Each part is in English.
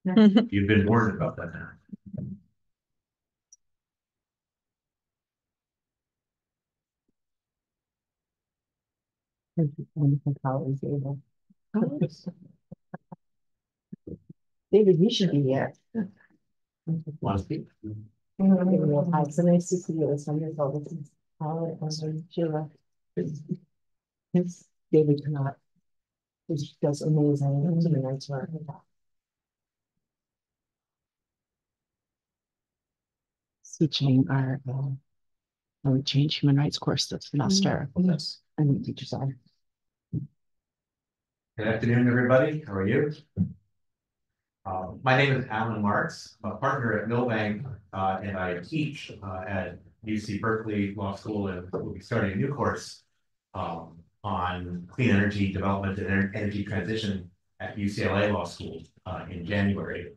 You've been warned about that now. Wonderful colleagues, David, you should be here. Want to speak? It's so nice to see you. It's wonderful. Sheila. Yes, David cannot. He does amazing human rights work. Teaching our change human rights course this semester. Yes, and teachers are. Good afternoon, everybody. How are you? My name is Alan Marks. I'm a partner at Milbank, and I teach at UC Berkeley Law School, and we'll be starting a new course on clean energy development and energy transition at UCLA Law School in January.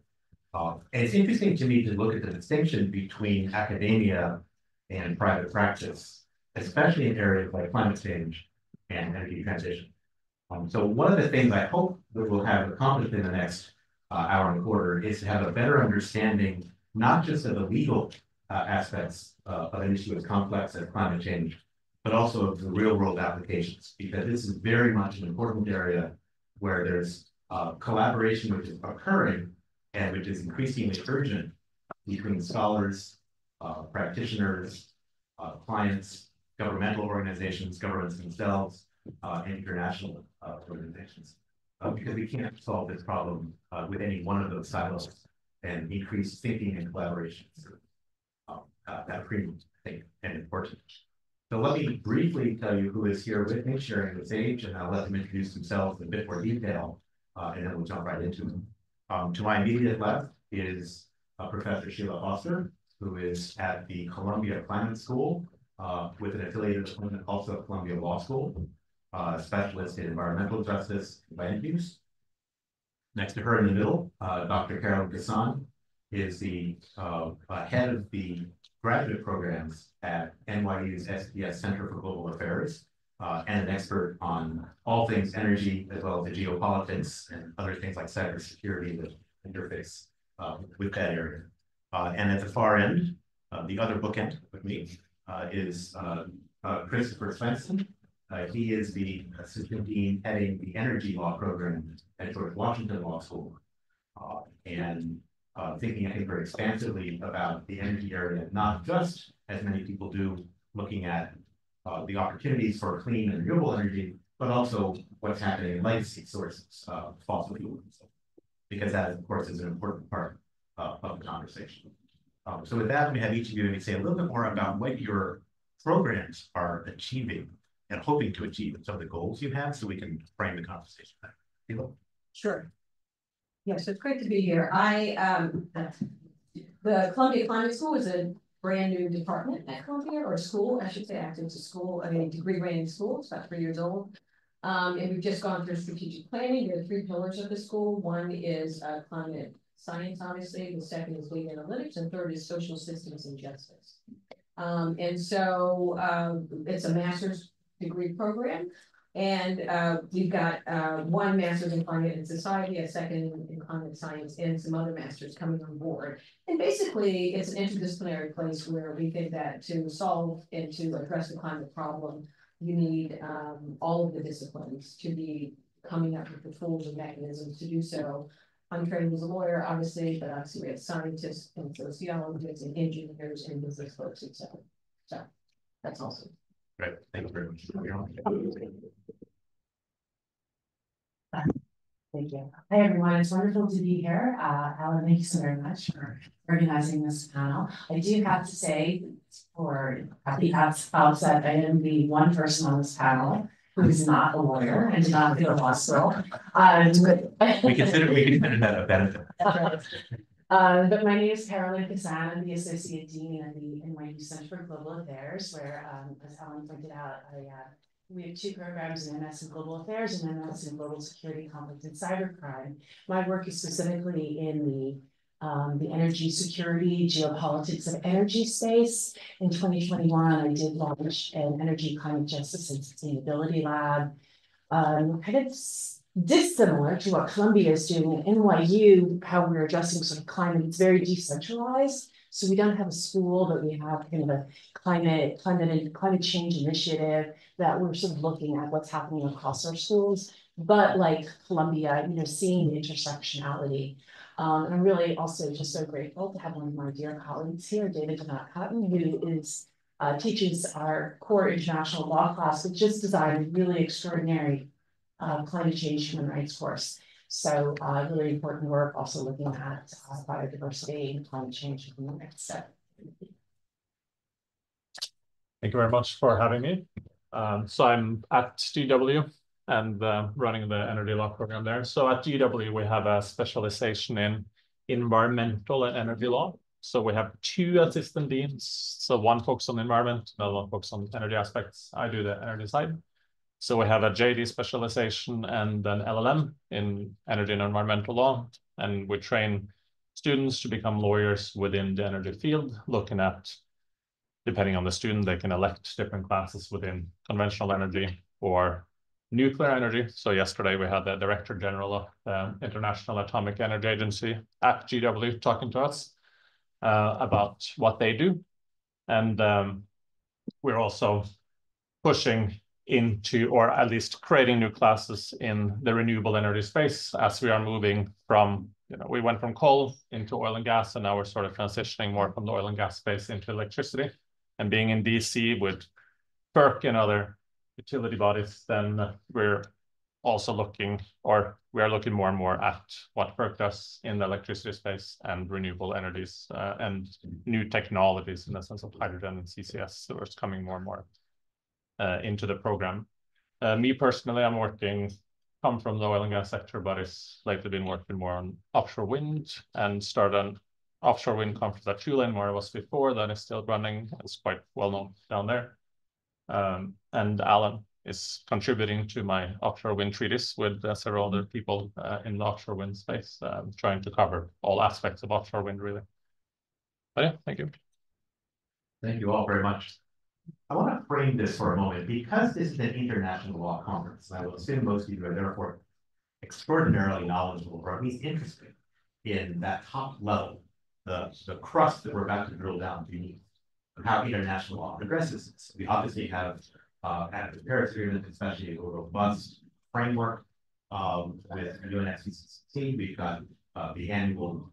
And it's interesting to me to look at the distinction between academia and private practice, especially in areas like climate change and energy transition. So one of the things I hope that we'll have accomplished in the next hour and a quarter is to have a better understanding, not just of the legal aspects of an issue as complex as climate change, but also of the real world applications, because this is very much an important area where there's collaboration which is occurring and which is increasingly urgent between scholars, practitioners, clients, governmental organizations, governments themselves, and international organizations. Because we can't solve this problem with any one of those silos, and increased thinking and collaboration is that premium, I think, and important. So let me briefly tell you who is here with me sharing the stage, and I'll let them introduce themselves in a bit more detail, and then we'll jump right into them. To my immediate left is Professor Sheila Foster, who is at the Columbia Climate School with an affiliated appointment also at Columbia Law School. Specialist in environmental justice and land use. Next to her in the middle, Dr. Carolyn Gassan is the head of the graduate programs at NYU's SPS Center for Global Affairs, and an expert on all things energy, as well as the geopolitics and other things like cybersecurity that interface with that area. And at the far end, the other bookend with me is Christopher Svensson. He is the assistant dean heading the energy law program at George Washington Law School, and thinking, I think, very expansively about the energy area, not just, as many people do, looking at the opportunities for clean and renewable energy, but also what's happening in legacy sources of fossil fuels, because that, of course, is an important part of the conversation. So with that, let me have each of you maybe say a little bit more about what your programs are achieving and hoping to achieve, and some of the goals you have, so we can frame the conversation. Sure. Yes, it's great to be here. The Columbia Climate School is a brand new department at Columbia, or school, I should say. Actually, it's a school, I mean, degree-granting school. It's about 3 years old. And we've just gone through strategic planning. There are 3 pillars of the school. One is climate science, obviously. The second is data analytics, and third is social systems and justice. And so it's a master's degree program, and we've got 1 master's in climate and society, a second in climate science, and some other masters coming on board. And basically, it's an interdisciplinary place where we think that to solve and to address the climate problem, you need all of the disciplines to be coming up with the tools and mechanisms to do so. I'm trained as a lawyer, obviously, but obviously we have scientists and sociologists and engineers and business folks, etc. So that's awesome. Great, thank you very much. Thank you. Hi, everyone. It's wonderful to be here. Alan, thank you so very much for organizing this panel. I do have to say, at the outset, I am the one person on this panel who is not a lawyer and did not go to law school. We consider that a benefit. That's right. But my name is Carolyn Gassan. I'm the Associate Dean at the NYU Center for Global Affairs, where, as Alan pointed out, we have 2 programs, an MS in Global Affairs and an MS in Global Security, Conflict, and Cybercrime. My work is specifically in the energy security, geopolitics of energy space. In 2021, I did launch an energy, climate justice, and sustainability lab, kind of dissimilar to what Columbia is doing. At NYU, how we're addressing sort of climate, it's very decentralized. So we don't have a school, but we have kind of a climate change initiative that we're sort of looking at what's happening across our schools. But like Columbia, seeing the intersectionality. And I'm really also just so grateful to have one of my dear colleagues here, David Cotton, who is teaches our core international law class, which just designed a really extraordinary climate change human rights course. So really important work also looking at biodiversity and climate change in the next step. Thank you very much for having me. So I'm at GW and running the energy law program there. So at GW, we have a specialization in environmental and energy law. So we have 2 assistant deans. So one focuses on environment, another one focuses on energy aspects. I do the energy side. So we have a JD specialization and an LLM in energy and environmental law. And we train students to become lawyers within the energy field, looking at, depending on the student, they can elect different classes within conventional energy or nuclear energy. So yesterday we had the Director General of the International Atomic Energy Agency at GW talking to us about what they do. And we're also pushing into, or at least creating new classes in the renewable energy space as we are moving from, we went from coal into oil and gas, and now we're sort of transitioning more from the oil and gas space into electricity. And being in DC with FERC and other utility bodies, then we're also looking, or we are looking more and more at what FERC does in the electricity space and renewable energies and new technologies in the sense of hydrogen and CCS. So it's coming more and more into the program. Me personally, come from the oil and gas sector, but it's lately been working more on offshore wind and started an offshore wind conference at Tulane where I was before. That is still running. It's quite well known down there. And Alan is contributing to my offshore wind treaties with several other people in the offshore wind space, trying to cover all aspects of offshore wind, really. But yeah, thank you. Thank you all very much. I want to frame this for a moment because this is an international law conference. I will assume most of you are therefore extraordinarily knowledgeable, or at least interested in that top level, the crust that we're about to drill down beneath, of how international law addresses this. We obviously have at the Paris Agreement, especially a robust framework with UNFCCC. We've got the annual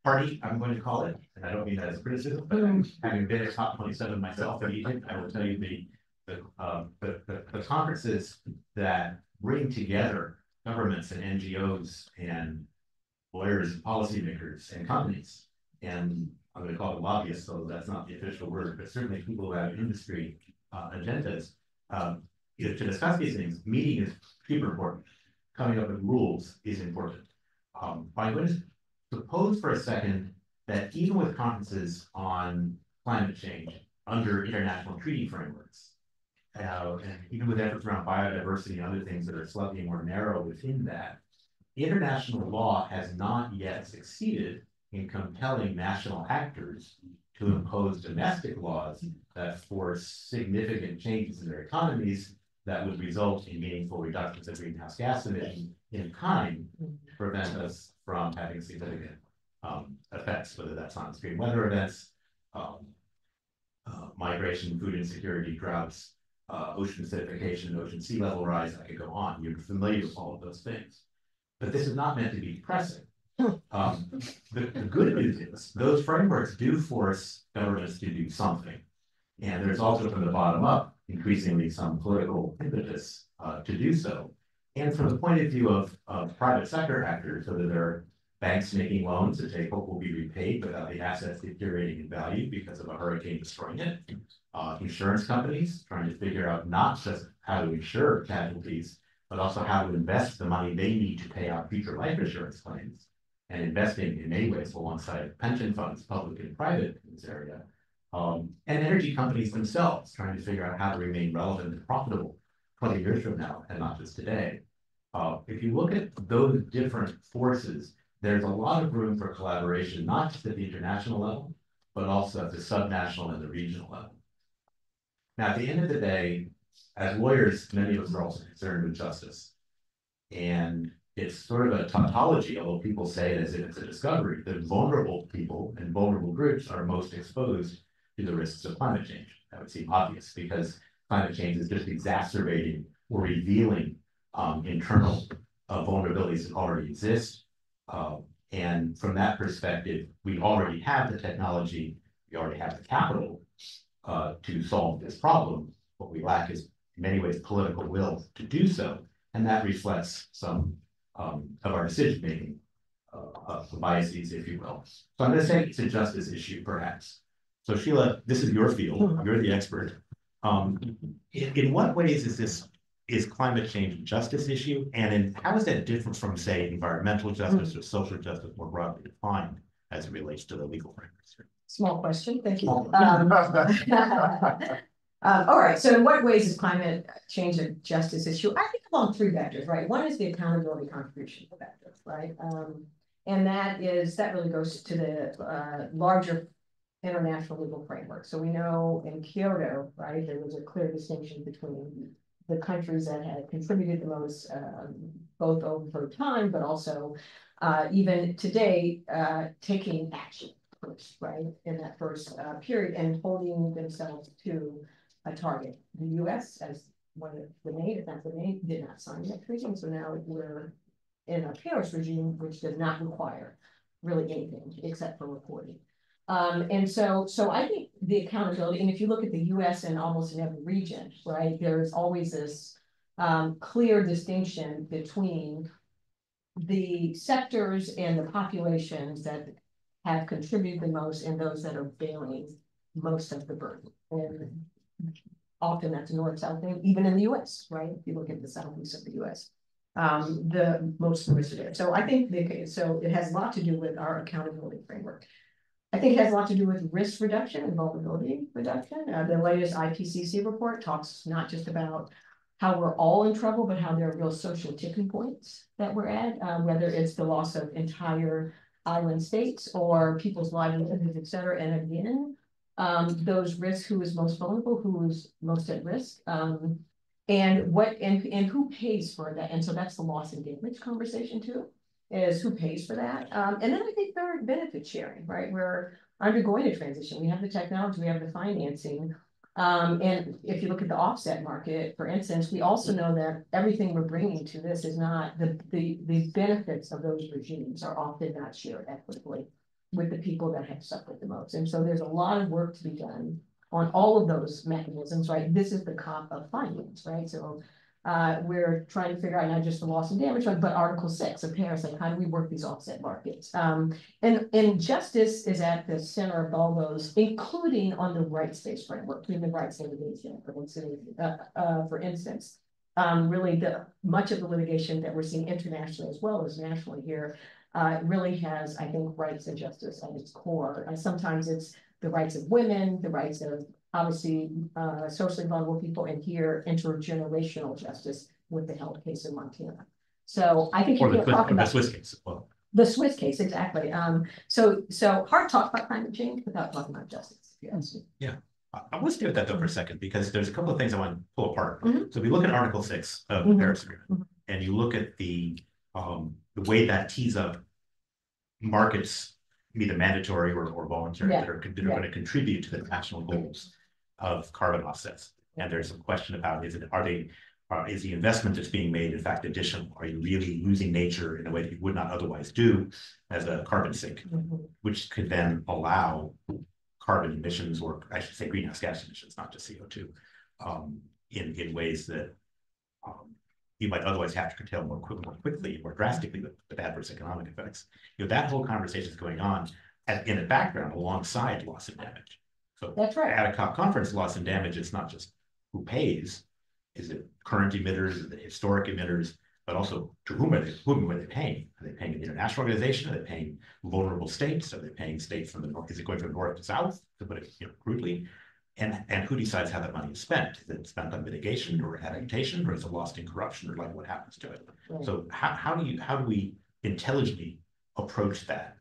party, I'm going to call it, and I don't mean that as criticism, but having been at COP27 myself in Egypt, I will tell you the conferences that bring together governments and NGOs and lawyers and policymakers and companies, and I'm going to call it lobbyists, so that's not the official word, but certainly people who have industry agendas to discuss these things. Meeting is super important. Coming up with rules is important. I'm going to suppose for a second that even with conferences on climate change under international treaty frameworks, and even with efforts around biodiversity and other things that are slightly more narrow within that, international law has not yet succeeded in compelling national actors to impose domestic laws that force significant changes in their economies that would result in meaningful reductions of greenhouse gas emissions in kind to prevent us from having significant effects, whether that's on extreme weather events, migration, food insecurity, droughts, ocean acidification, ocean sea level rise. I could go on. You're familiar with all of those things. But this is not meant to be depressing. The good news is those frameworks do force governments to do something. And there's also from the bottom up increasingly some political impetus to do so. And from the point of view of private sector actors, whether they're banks making loans that they hope will be repaid without the assets deteriorating in value because of a hurricane destroying it, insurance companies trying to figure out not just how to insure casualties, but also how to invest the money they need to pay out future life insurance claims, and investing in many ways alongside pension funds, public and private in this area, and energy companies themselves trying to figure out how to remain relevant and profitable 20 years from now and not just today. If you look at those different forces, there's a lot of room for collaboration, not just at the international level, but also at the subnational and the regional level. Now, at the end of the day, as lawyers, many of us are also concerned with justice. And it's sort of a tautology, although people say it as if it's a discovery, that vulnerable people and vulnerable groups are most exposed to the risks of climate change. That would seem obvious because climate change is just exacerbating or revealing internal vulnerabilities that already exist. And from that perspective, we already have the technology, we already have the capital to solve this problem. What we lack is, in many ways, political will to do so. And that reflects some of our decision-making biases, if you will. So I'm going to say it's a justice issue, perhaps. So Sheila, this is your field. You're the expert. In what ways is climate change a justice issue? And how is that different from, say, environmental justice or social justice more broadly defined as it relates to the legal frameworks? Small question, thank you. All right, so in what ways is climate change a justice issue? I think along three vectors, right? One is the accountability contribution vector, right? And that really goes to the larger international legal framework. So we know in Kyoto, right, there was a clear distinction between the countries that had contributed the most, both over time, but also even today, taking action first, right, in that first period and holding themselves to a target. The US, as one of the main, if not the main, did not sign that treaty. So now we're in a Paris regime, which does not require really anything except for reporting. And so I think the accountability, and if you look at the US and almost in every region, right, there's always this clear distinction between the sectors and the populations that have contributed the most and those that are bearing most of the burden. And often that's a north-south thing, even in the US, right? If you look at the southeast of the US, the most of it there. So I think so it has a lot to do with our accountability framework. I think it has a lot to do with risk reduction and vulnerability reduction. The latest IPCC report talks not just about how we're all in trouble, but how there are real social tipping points that we're at, whether it's the loss of entire island states or people's livelihoods, et cetera. And again, those risks, who is most vulnerable, who is most at risk, and who pays for that. And so that's the loss and damage conversation too, is who pays for that. And then I think third, benefit sharing, right? We're undergoing a transition. We have the technology, we have the financing. And if you look at the offset market, for instance, we also know that everything we're bringing to this is not the benefits of those regimes are often not shared equitably with the people that have suffered the most. And so there's a lot of work to be done on all of those mechanisms, right? This is the COP of finance, right? So we're trying to figure out not just the loss and damage, but Article 6 of Paris, like how do we work these offset markets? And justice is at the center of all those, including on the rights-based framework, human rights litigation, for instance. Really, much of the litigation that we're seeing internationally as well as nationally here really has, I think, rights and justice at its core. And sometimes it's the rights of women, the rights of obviously socially vulnerable people, and here intergenerational justice with the health case in Montana. So I think you can talk about the Swiss case as well. The Swiss case, exactly. So hard to talk about climate change without talking about justice. Yes. Yeah. I want to stay with that though for a second, because there's a couple of things I want to pull apart. Mm-hmm. So if we look at Article 6 of the Paris Agreement, and you look at the way that tees up markets, either mandatory or voluntary, that are going to contribute to the national goals of carbon offsets. And there's some question about is the investment that's being made in fact additional? Are you really losing nature in a way that you would not otherwise do as a carbon sink, which could then allow carbon emissions, or I should say greenhouse gas emissions, not just CO2, in ways that you might otherwise have to curtail more quickly, more drastically with adverse economic effects. That whole conversation is going on in the background alongside loss and damage. So that's right. At a COP conference, loss and damage, it's not just who pays. Is it current emitters? Is it historic emitters? But also to whom are they paying? Are they paying an international organization? Are they paying vulnerable states? Are they paying states from the north? Is it going from north to south, to put it crudely? And who decides how that money is spent? Is it spent on mitigation or adaptation, or is it lost in corruption, or like what happens to it? Right. So how do we intelligently approach that?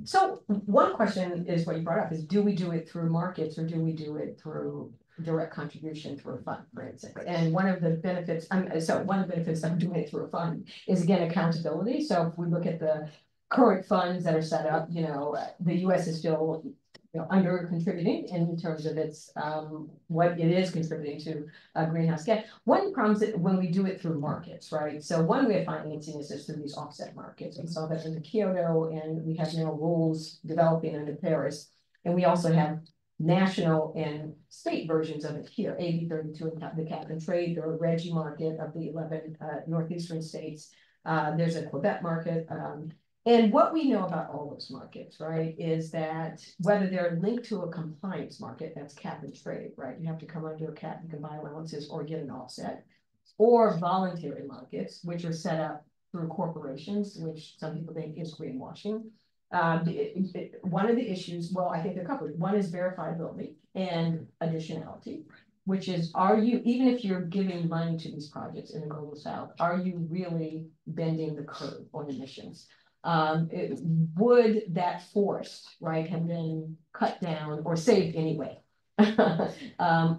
So one question is what you brought up is, do we do it through markets or do we do it through direct contribution through a fund, for instance. And one of the benefits, one of the benefits of doing it through a fund is again accountability. So if we look at the current funds that are set up, the US is still under contributing in terms of its what it is contributing to greenhouse gas. One problem is when we do it through markets, right? So one way of financing is just through these offset markets. We saw that in the Kyoto, and we have now rules developing under Paris, and we also have national and state versions of it here. AB 32 and the cap and trade, or RGGI market of the 11 northeastern states. There's a Quebec market. And what we know about all those markets, right, is that whether they're linked to a compliance market, that's cap and trade, right? You have to come under a cap, you can buy allowances or get an offset, or voluntary markets, which are set up through corporations, which some people think is greenwashing. One of the issues, well, I think there are a couple. One is verifiability and additionality, which is, are you, even if you're giving money to these projects in the global south, are you really bending the curve on emissions? Would that forest, right, have been cut down or saved anyway? And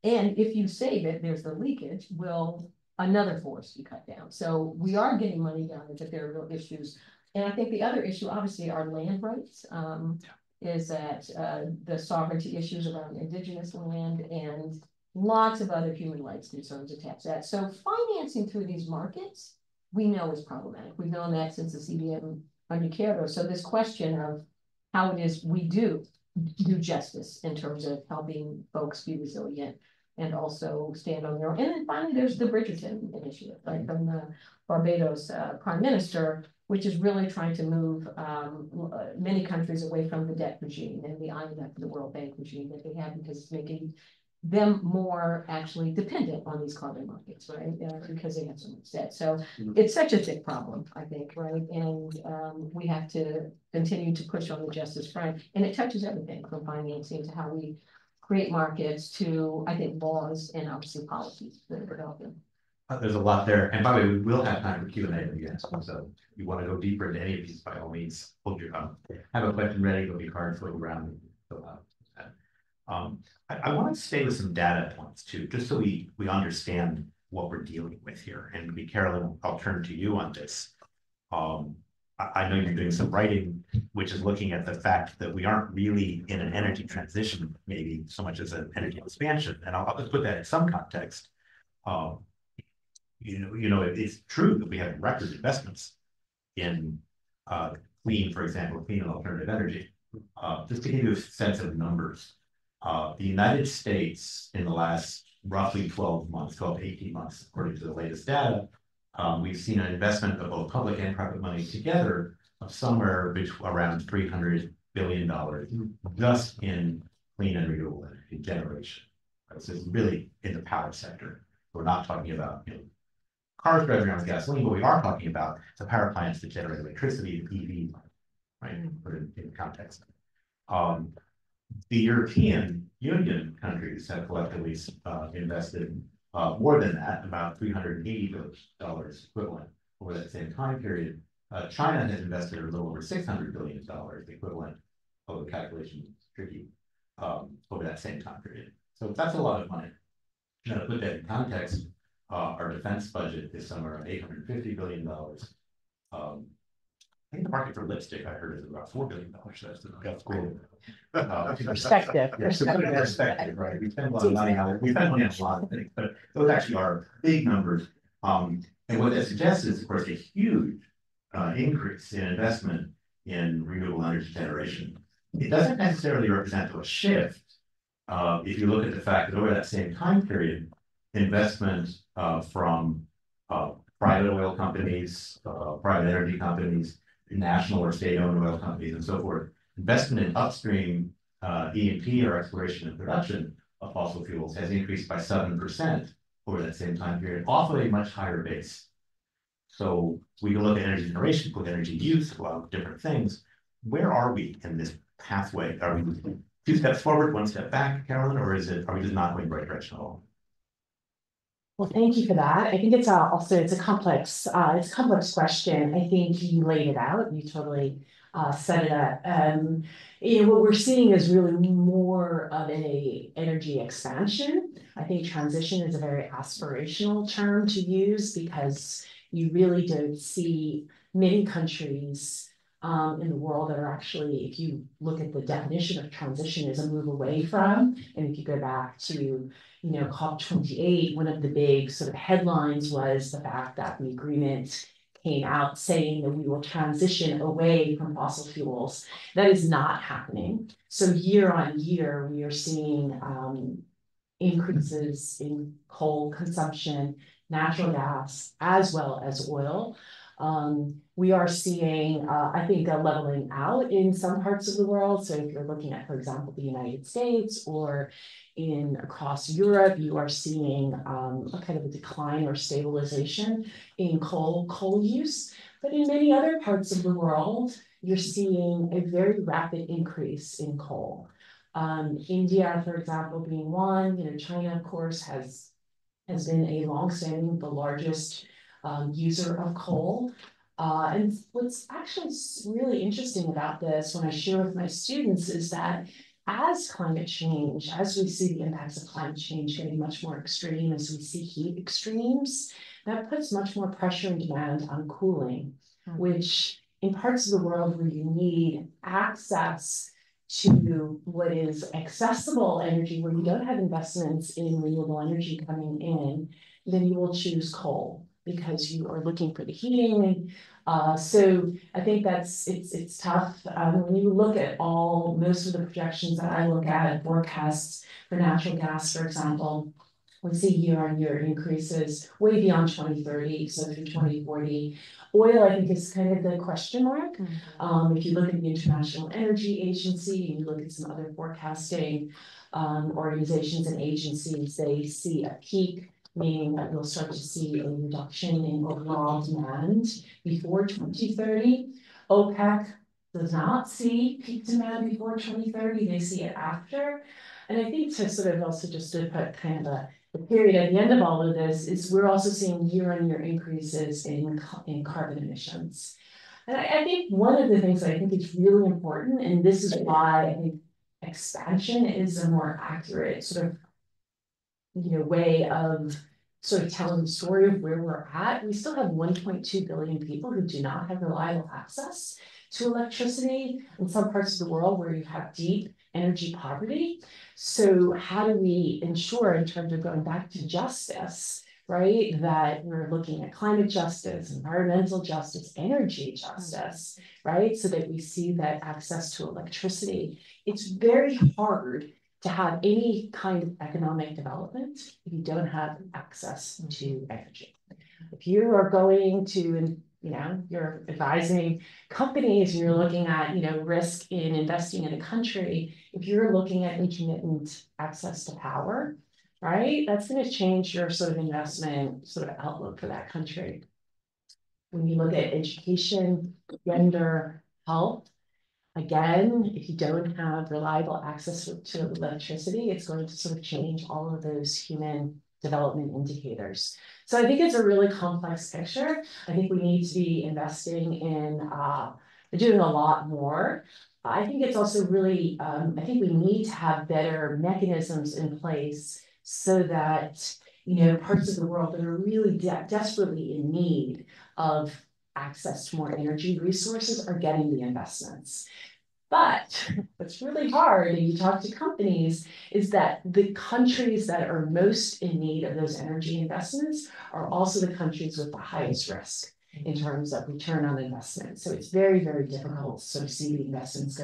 if you save it, there's the leakage, will another forest be cut down? So we are getting money down, but there are real issues. And I think the other issue, obviously, are land rights, is that the sovereignty issues around indigenous land and lots of other human rights concerns attached to that. So financing through these markets, we know is problematic. We've known that since the CDM under Kyoto. So this question of how it is we do justice in terms of helping folks be resilient and also stand on their own. And then finally, there's the Bridgerton initiative, right, from the Barbados Prime Minister, which is really trying to move many countries away from the debt regime and the IMF, the World Bank regime that they have, because it's making them more actually dependent on these carbon markets, right? Because they have so much debt. So it's such a thick problem, I think, right? And we have to continue to push on the justice front. And it touches everything from financing to how we create markets to, I think, laws and obviously policies that are developing. There's a lot there. And by the way, we will have time for Q&A at the end. So if you want to go deeper into any of these, by all means, hold your have a question ready. It'll be hard to go around. I want to stay with some data points too, just so we understand what we're dealing with here. And maybe Carolyn, I'll turn to you on this. I know you're doing some writing, which is looking at the fact that we aren't really in an energy transition, maybe so much as an energy expansion. And I'll just put that in some context. It's true that we have record investments in clean, for example, clean and alternative energy. Just to give you a sense of numbers, the United States in the last roughly 12 to 18 months, according to the latest data, we've seen an investment of both public and private money together of somewhere around $300 billion just in clean and renewable energy generation. So it's really in the power sector. We're not talking about cars driving around with gasoline, but we are talking about the power plants that generate electricity, the EV, right? Put it in context. The European Union countries have collectively invested more than that, about $380 billion equivalent over that same time period. China has invested a little over $600 billion, the equivalent of the calculation is tricky, over that same time period. So that's a lot of money. Now, to put that in context, our defense budget is somewhere around $850 billion. I think the market for lipstick, I heard, is about $4 billion. That's cool. Perspective. Perspective, right? We spend a lot of money on it. We spend money on a lot of things, but those actually are big numbers. And what that suggests is, of course, a huge increase in investment in renewable energy generation. It doesn't necessarily represent a shift. If you look at the fact that over that same time period, investment from private oil companies, private energy companies, national or state-owned oil companies, and so forth, investment in upstream E&P or exploration and production of fossil fuels has increased by 7% over that same time period, off of a much higher base. So we can look at energy generation, look at energy use, a lot of different things. Where are we in this pathway? Are we 2 steps forward, 1 step back, Carolyn, or are we just not going the right direction at all? Well, thank you for that. I think it's also it's a complex question. I think you laid it out. You totally set it up. What we're seeing is really more of a energy expansion. I think transition is a very aspirational term to use because you really don't see many countries in the world that are actually, if you look at the definition of transition, is a move away from. And if you go back to COP28, one of the big sort of headlines was the fact that the agreement came out saying that we will transition away from fossil fuels. That is not happening. So year on year, we are seeing increases in coal consumption, natural gas, as well as oil. We are seeing, I think, a leveling out in some parts of the world. So if you're looking at, for example, the United States or across Europe, you are seeing a kind of a decline or stabilization in coal use. But in many other parts of the world, you're seeing a very rapid increase in coal. India, for example, being one. China, of course, has been a longstanding, the largest user of coal. And what's actually really interesting about this when I share with my students is that as climate change, as we see the impacts of climate change getting much more extreme, as we see heat extremes, that puts much more pressure and demand on cooling, which in parts of the world where you need access to what is accessible energy, where you don't have investments in renewable energy coming in, then you will choose coal because you are looking for the heating. So I think it's tough. When you look at most of the projections that I look at, forecasts for natural gas, for example, we see year-on-year increases way beyond 2030, so through 2040. Oil, I think, is kind of the question mark. If you look at the International Energy Agency and you look at some other forecasting organizations and agencies, they see a peak, meaning that we'll start to see a reduction in overall demand before 2030. OPEC does not see peak demand before 2030, they see it after. And I think to sort of also just to put kind of the period at the end of all of this is we're also seeing year-on-year increases in carbon emissions. And I think one of the things that I think is really important, and this is why I think expansion is a more accurate sort of way of sort of telling the story of where we're at. We still have 1.2 billion people who do not have reliable access to electricity in some parts of the world where you have deep energy poverty. So how do we ensure, in terms of going back to justice, right, that we're looking at climate justice, environmental justice, energy justice, right, so that we see that access to electricity. It's very hard to have any kind of economic development if you don't have access to energy. If you are going to, you're advising companies and you're looking at, risk in investing in a country, if you're looking at intermittent access to power, right, that's going to change your sort of investment sort of outlook for that country. When you look at education, gender, health, again, if you don't have reliable access to electricity, it's going to sort of change all of those human development indicators. So I think it's a really complex picture. I think we need to be investing in doing a lot more. I think it's also really, I think we need to have better mechanisms in place so that, parts of the world that are really desperately in need of access to more energy resources are getting the investments. But what's really hard, and you talk to companies, is that the countries that are most in need of those energy investments are also the countries with the highest risk in terms of return on investment. So it's very, very difficult to sort of see the investments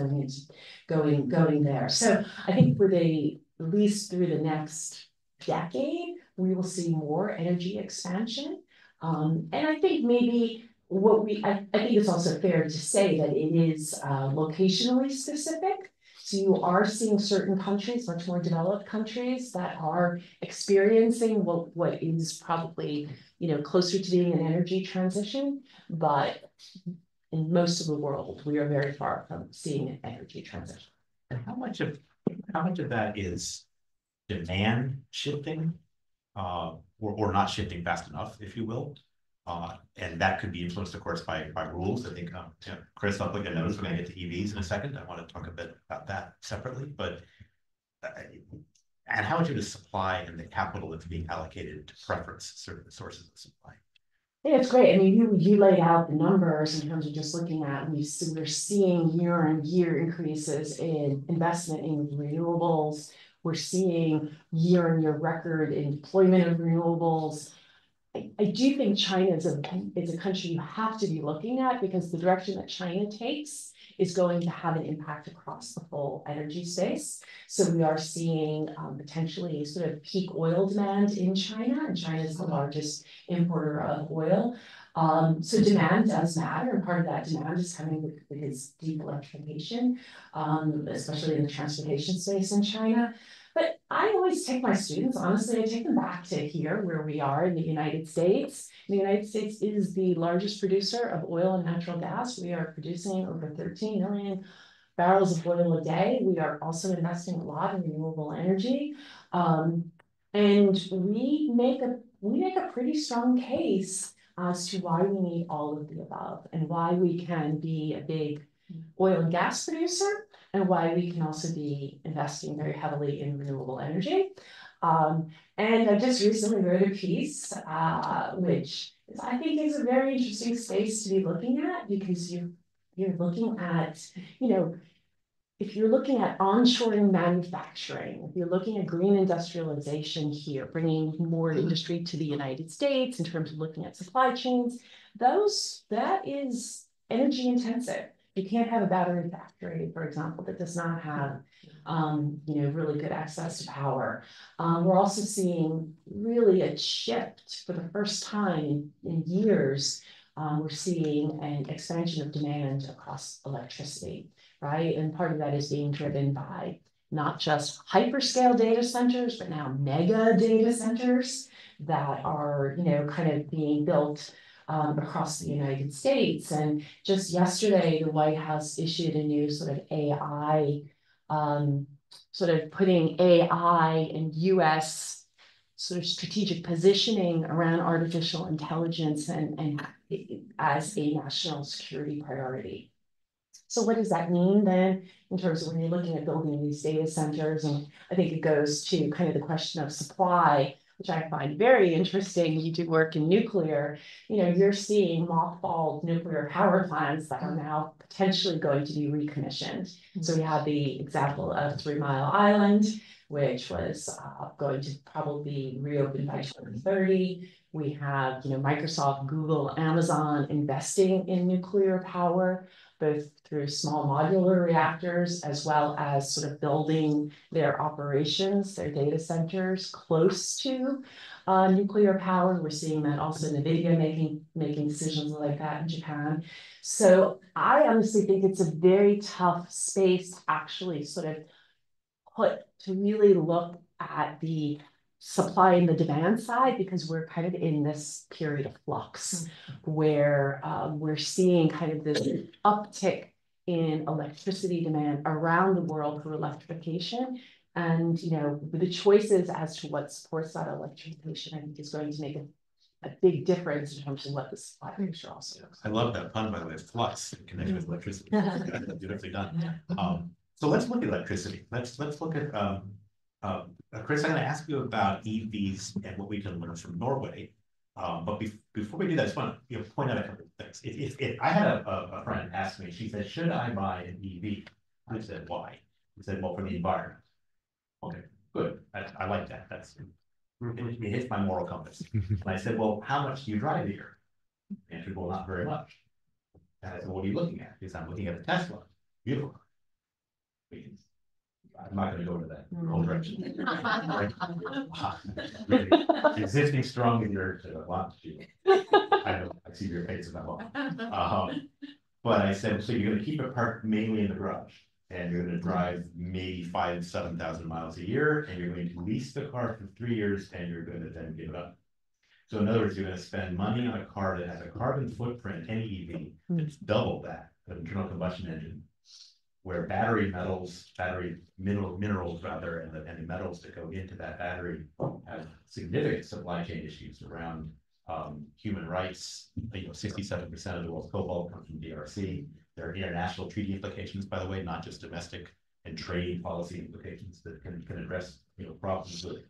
going there. So I think for at least through the next decade, we will see more energy expansion. And I think maybe I think it's also fair to say that it is locationally specific. So you are seeing certain countries, much more developed countries, that are experiencing what is probably, closer to being an energy transition. But in most of the world, we are very far from seeing an energy transition. And how much of that is demand shifting or not shifting fast enough, if you will. And that could be influenced, of course, by rules. I think, Chris, I'll put a notice when I get to EVs in a second. I want to talk a bit about that separately, but and how much of the supply and the capital that's being allocated to preference certain sources of supply. Yeah, it's great. I mean, you laid out the numbers in terms of just looking at, we're seeing year-on-year increases in investment in renewables. We're seeing year-on-year record in deployment of renewables. I do think China is a country you have to be looking at, because the direction that China takes is going to have an impact across the full energy space. So we are seeing potentially sort of peak oil demand in China, and China is the largest importer of oil. So demand does matter, and part of that demand is coming with its deep electrification, especially in the transportation space in China. But I always take my students, honestly, I take them back to here where we are in the United States. The United States is the largest producer of oil and natural gas. We are producing over 13 million barrels of oil a day. We are also investing a lot in renewable energy. And we make a pretty strong case as to why we need all of the above, and why we can be a big oil and gas producer, and why we can also be investing very heavily in renewable energy. And I just recently wrote a piece, which I think is a very interesting space to be looking at, because you're looking at, if you're looking at onshoring manufacturing, if you're looking at green industrialization here, bringing more industry to the United States in terms of looking at supply chains, that is energy intensive. You can't have a battery factory, for example, that does not have, really good access to power. We're also seeing really a shift for the first time in years. We're seeing an expansion of demand across electricity, right? And part of that is being driven by not just hyperscale data centers, but now mega data centers that are, kind of being built across the United States. And just yesterday, the White House issued a new sort of AI, sort of putting AI and US sort of strategic positioning around artificial intelligence and as a national security priority. So what does that mean then in terms of when you're looking at building these data centers? And I think it goes to kind of the question of supply, which I find very interesting. You do work in nuclear, you're seeing mothballed nuclear power plants that are now potentially going to be recommissioned. So we have the example of 3 Mile Island, which was going to probably be reopened by 2030. We have, Microsoft, Google, Amazon investing in nuclear power, both through small modular reactors, as well as sort of building their operations, their data centers close to nuclear power. We're seeing that also NVIDIA making decisions like that in Japan. So I honestly think it's a very tough space to actually sort of to really look at the supply and the demand side, because we're kind of in this period of flux where we're seeing kind of this uptick in electricity demand around the world for electrification. And, the choices as to what supports that electrification, I think, is going to make a big difference in terms of what the supply picture also is. I love that pun, by the way, flux in connection with electricity. Beautifully done. So let's look at electricity. Let's look at Chris, I'm going to ask you about EVs and what we can learn from Norway. But before we do that, I just want to point out a couple of things. If I had a friend ask me, she said, "Should I buy an EV?" I said, "Why?" He said, "Well, for the environment." Okay, good. I like that. It hits my moral compass. And I said, "Well, how much do you drive a year?" The answer, "Well, not very much." And I said, "What are you looking at?" He said, "I'm looking at a Tesla. Beautiful." I'm not going to go into that whole direction. Really, existing strong in your lot. I know, I see your face in that one. But I said, so you're going to keep it parked mainly in the garage, and you're going to drive maybe 5,000 to 7,000 miles a year, and you're going to lease the car for 3 years, and you're going to then give it up. So in other words, you're going to spend money on a car that has a carbon footprint, any EV, that's double that of internal combustion engine, where minerals rather, and the metals that go into that battery have significant supply chain issues around human rights. 67% of the world's cobalt comes from DRC. There are international treaty implications, by the way, not just domestic and trade policy implications that can address problems with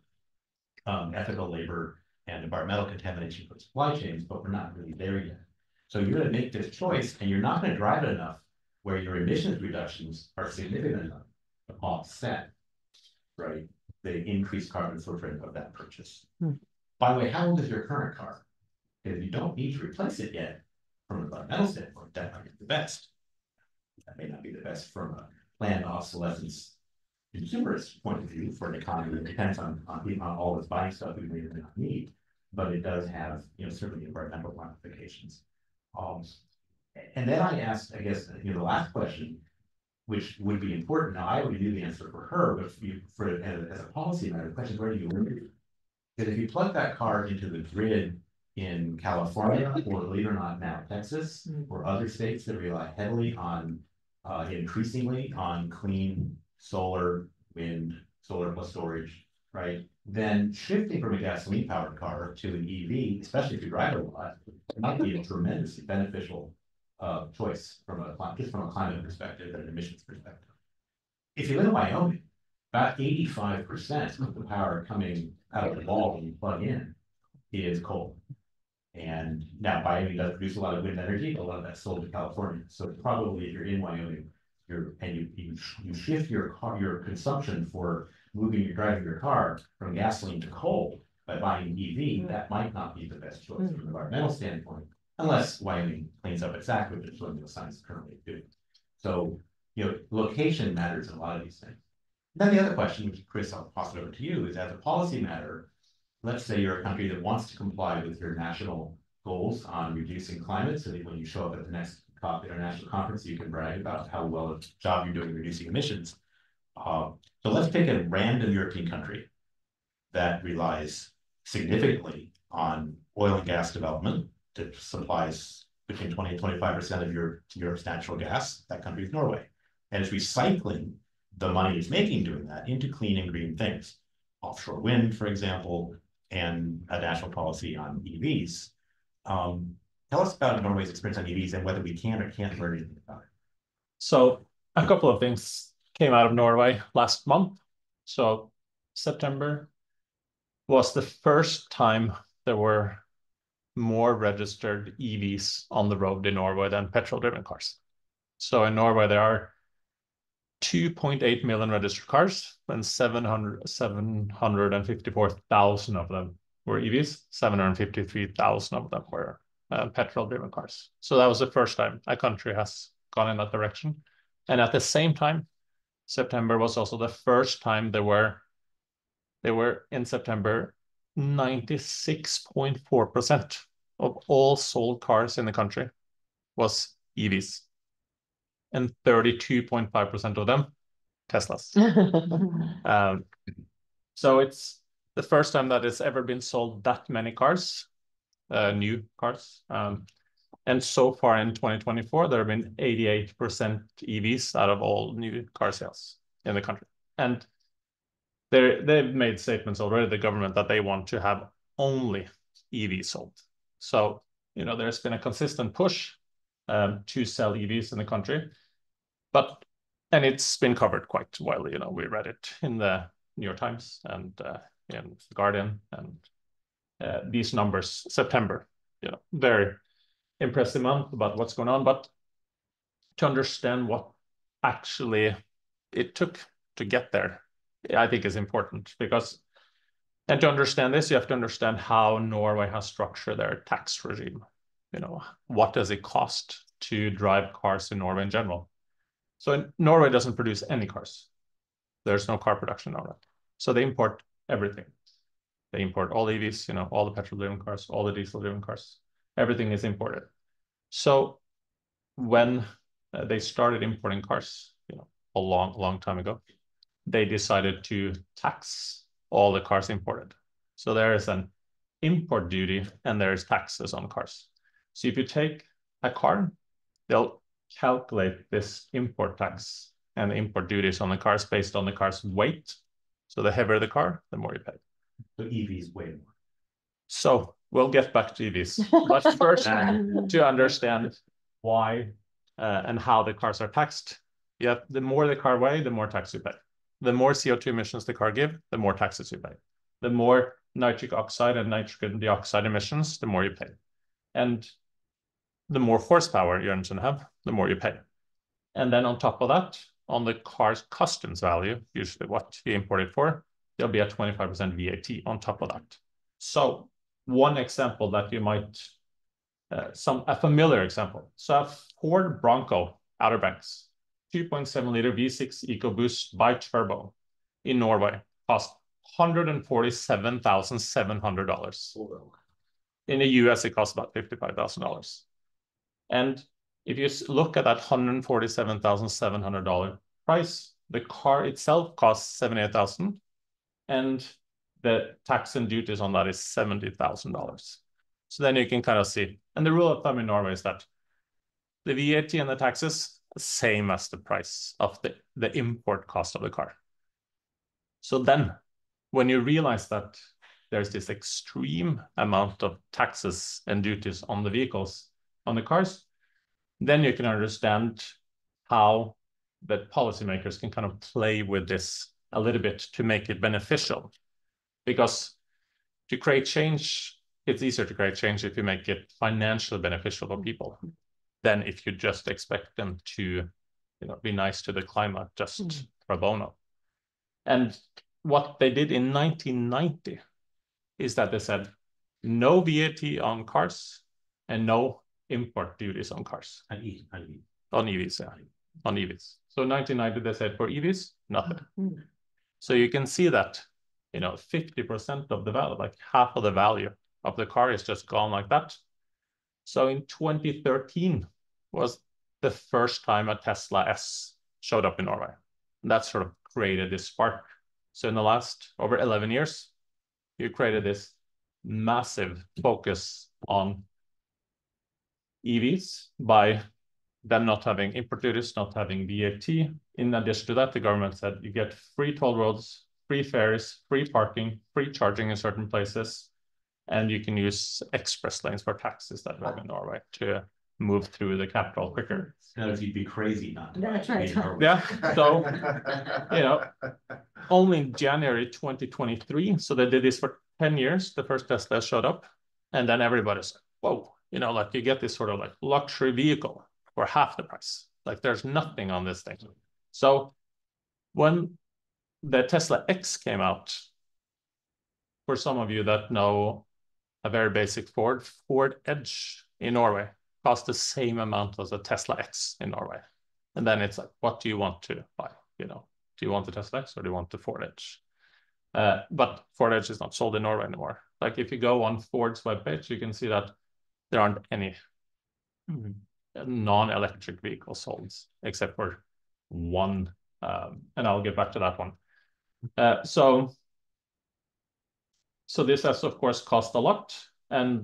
ethical labor and environmental contamination for supply chains, but we're not really there yet. So you're going to make this choice, and you're not going to drive it enough where your emissions reductions are significant enough to offset, right, the increased carbon footprint of that purchase. By the way, how old is your current car? Because you don't need to replace it yet from an environmental standpoint. That might be the best. That may not be the best from a planned obsolescence consumerist point of view for an economy that depends on all this buying stuff we may or may not need, but it does have certainly environmental ramifications. And then I asked, I guess, the last question, which would be important. Now I already knew the answer for her, but as a policy matter, the question is, where do you live? Because if you plug that car into the grid in California, or believe it or not now Texas, or other states that rely heavily on increasingly on clean solar, wind, solar plus storage, right? Then shifting from a gasoline powered car to an EV, especially if you drive a lot, might be a tremendously beneficial choice from a climate perspective and an emissions perspective. If you live in Wyoming, about 85% of the power coming out of the wall when you plug in is coal. And now Wyoming does produce a lot of wind energy, but a lot of that's sold to California. So probably if you're in Wyoming, you shift your consumption for driving your car from gasoline to coal by buying an EV, that might not be the best choice from an environmental standpoint, unless Wyoming cleans up its act, which is what the science is currently doing. So, location matters in a lot of these things. Then the other question, which Chris, I'll pass it over to you, is as a policy matter, let's say you're a country that wants to comply with your national goals on reducing climate, so that when you show up at the next COP international conference, you can brag about how well a job you're doing reducing emissions. So let's pick a random European country that relies significantly on oil and gas development that supplies between 20 and 25% of Europe's natural gas. That country is Norway. And it's recycling the money it's making doing that into clean and green things. Offshore wind, for example, and a national policy on EVs. Tell us about Norway's experience on EVs and whether we can or can't learn anything about it. So a couple of things came out of Norway last month. So September was the first time there were more registered EVs on the road in Norway than petrol-driven cars. So in Norway, there are 2.8 million registered cars, and 754,000 of them were EVs, 753,000 of them were petrol-driven cars. So that was the first time a country has gone in that direction. And at the same time, September was also the first time there were in September, 96.4% of all sold cars in the country was EVs. And 32.5% of them, Teslas. So it's the first time that it's ever been sold that many cars, new cars. And so far in 2024, there have been 88% EVs out of all new car sales in the country. And they've made statements already, the government, that they want to have only EVs sold. So, there's been a consistent push to sell EVs in the country. And it's been covered quite widely. We read it in the New York Times and in The Guardian, and these numbers, September, very impressive month about what's going on. But to understand what actually it took to get there, I think is important, and to understand this, you have to understand how Norway has structured their tax regime. What does it cost to drive cars in Norway in general? So Norway doesn't produce any cars. There's no car production in Norway. So they import everything. They import all EVs, all the petrol-driven cars, all the diesel-driven cars. Everything is imported. So when they started importing cars, a long time ago, they decided to tax all the cars imported. So there is an import duty and there's taxes on cars. So if you take a car, they'll calculate this import tax and import duties on the cars based on the car's weight. So the heavier the car, the more you pay. So EVs way more. So we'll get back to EVs, but first to understand why and how the cars are taxed. Yeah, the more the car weighs, the more tax you pay. The more CO2 emissions the car gives, the more taxes you pay. The more nitric oxide and nitrogen dioxide emissions, the more you pay. And the more horsepower your engine have, the more you pay. And then on top of that, on the car's customs value, usually what you import it for, there'll be a 25% VAT on top of that. So one example that you might, a familiar example. So a Ford Bronco Outer Banks, 2.7 liter V6 EcoBoost bi-turbo in Norway cost $147,700. In the US, it costs about $55,000. And if you look at that $147,700 price, the car itself costs $78,000, and the tax and duties on that is $70,000. So then you can kind of see, and the rule of thumb in Norway is that the VAT and the taxes are the same as the price of the import cost of the car. So then when you realize that there's this extreme amount of taxes and duties on the vehicles, on the cars, then you can understand how the policymakers can kind of play with this a little bit to make it beneficial. Because to create change, it's easier to create change if you make it financially beneficial for people than if you just expect them to, be nice to the climate just pro bono. And what they did in 1990 is that they said no VAT on cars and no import duties on cars. On EVs. On EVs, yeah. On EVs. So 1990, they said for EVs, nothing. So you can see that, 50% of the value, like half of the value of the car is just gone like that. So in 2013 was the first time a Tesla S showed up in Norway. And that sort of created this spark. So in the last over 11 years, you created this massive focus on EVs by them not having import duties, not having VAT. In addition to that, the government said you get free toll roads, free fares, free parking, free charging in certain places, and you can use express lanes for taxis that we have in Norway to move through the capital quicker. No, you'd be crazy not to. That's right. Yeah, so, only in January 2023, so they did this for 10 years, the first Tesla showed up, and then everybody's like, whoa, like you get this sort of like luxury vehicle for half the price. Like there's nothing on this thing. So when the Tesla X came out, for some of you that know a very basic Ford Edge in Norway cost the same amount as a Tesla X in Norway. And then it's like, what do you want to buy? Do you want the Tesla X or do you want the Ford Edge? But Ford Edge is not sold in Norway anymore. Like if you go on Ford's webpage, you can see that there aren't any non-electric vehicles sold except for one. And I'll get back to that one. So this has, of course, cost a lot. And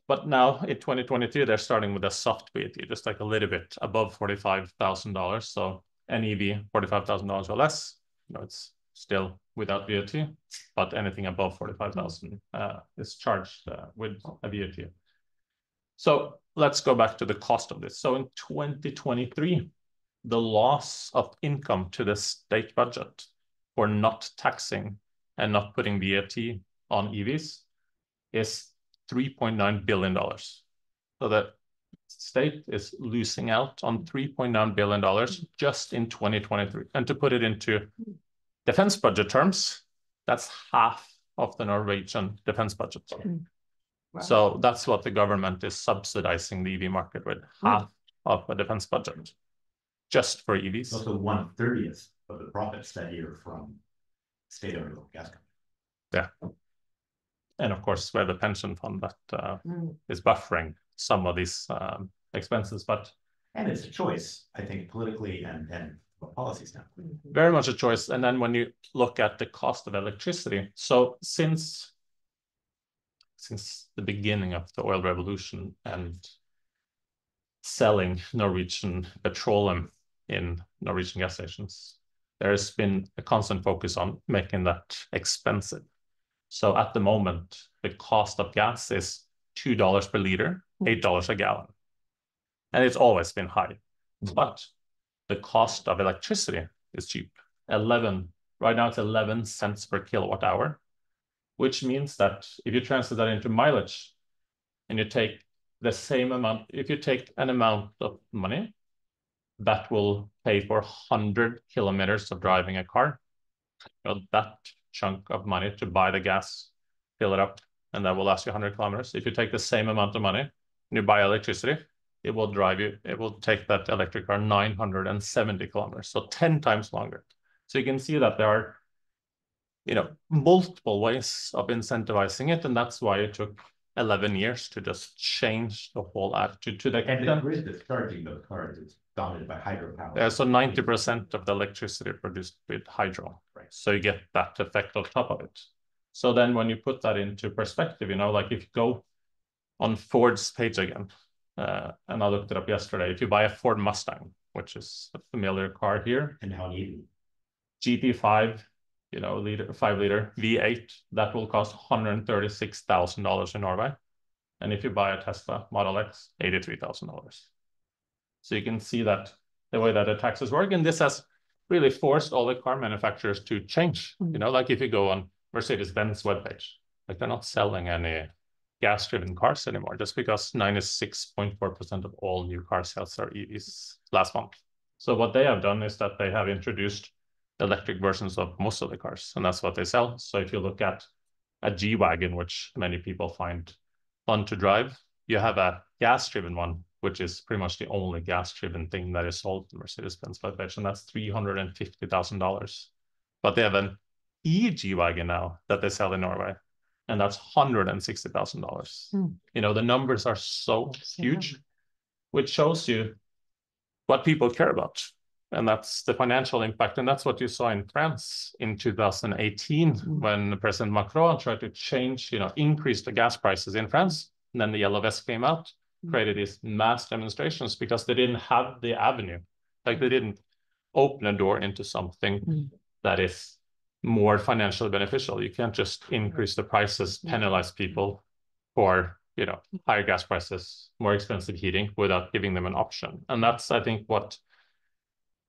but now in 2022, they're starting with a soft VAT, just like a little bit above $45,000. So an EV, $45,000 or less, it's still without VAT, but anything above 45,000 is charged with a VAT. So let's go back to the cost of this. So in 2023, the loss of income to the state budget for not taxing and not putting VAT on EVs is $3.9 billion. So the state is losing out on $3.9 billion just in 2023. And to put it into defense budget terms, that's half of the Norwegian defense budget. Wow. So that's what the government is subsidizing the EV market with, half of a defense budget, just for EVs. Also 1/30 of the profits that year from state-owned gas company. Yeah. And of course, we have the pension fund that is buffering some of these expenses, but... And it's a choice, I think, politically and from a policy standpoint. Very much a choice. And then when you look at the cost of electricity, so since the beginning of the oil revolution and selling Norwegian petroleum in Norwegian gas stations, there's been a constant focus on making that expensive. So at the moment, the cost of gas is $2 per liter, $8 a gallon. And it's always been high. But the cost of electricity is cheap. Right now it's 11 cents per kilowatt hour, which means that if you translate that into mileage and you take the same amount, if you take an amount of money that will pay for 100 kilometers of driving a car, that chunk of money to buy the gas, fill it up, and that will last you 100 kilometers. If you take the same amount of money and you buy electricity, it will take that electric car 970 kilometers, so 10 times longer. So you can see that there are, multiple ways of incentivizing it, and that's why it took 11 years to just change the whole attitude to the And the grid that's charging those cars is dominated by hydropower. Yeah, so 90% of the electricity produced with hydro, right? So you get that effect on top of it. So then when you put that into perspective, like if you go on Ford's page again, and I looked it up yesterday, if you buy a Ford Mustang, which is a familiar car here, and how easy GT5, 5-liter V8, that will cost $136,000 in Norway. And if you buy a Tesla Model X, $83,000. So you can see that the way that the taxes work, and this has really forced all the car manufacturers to change. Like if you go on Mercedes-Benz webpage, like they're not selling any gas-driven cars anymore, just because 96.4% of all new car sales are EVs last month. So what they have done is that they have introduced electric versions of most of the cars, and that's what they sell. So if you look at a G-Wagon, which many people find fun to drive, you have a gas-driven one, which is pretty much the only gas-driven thing that is sold in Mercedes-Benz webpage, and that's $350,000. But they have an e-G-Wagon now that they sell in Norway, and that's $160,000. The numbers are so huge, which shows you what people care about. And that's the financial impact. And that's what you saw in France in 2018, when President Macron tried to change, increase the gas prices in France. And then the Yellow Vest came out, created these mass demonstrations because they didn't have the avenue. Like they didn't open a door into something that is more financially beneficial. You can't just increase the prices, penalize people for, higher gas prices, more expensive heating without giving them an option. And that's, I think, what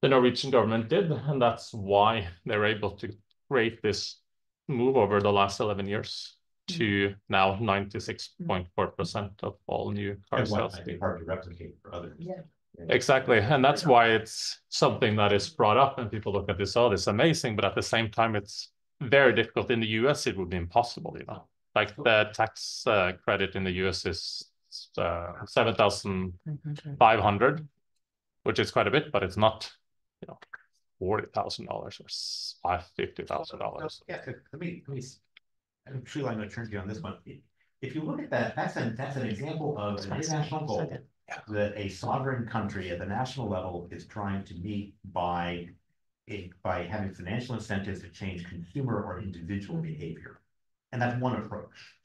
the Norwegian government did, and that's why they were able to create this move over the last 11 years to now 96.4% of all new car sales. I think hard to replicate for others. Yeah. Exactly, and that's why it's something that is brought up, and people look at this, oh, this is amazing, but at the same time, it's very difficult. In the US, it would be impossible, Like the tax credit in the US is $7,500, which is quite a bit, but it's not, $40,000 or $50,000. Yeah, I'm sure I'm going to turn to you on this one. If you look at that, that's an example of an international goal that a sovereign country at the national level is trying to meet by having financial incentives to change consumer or individual behavior. And that's one approach.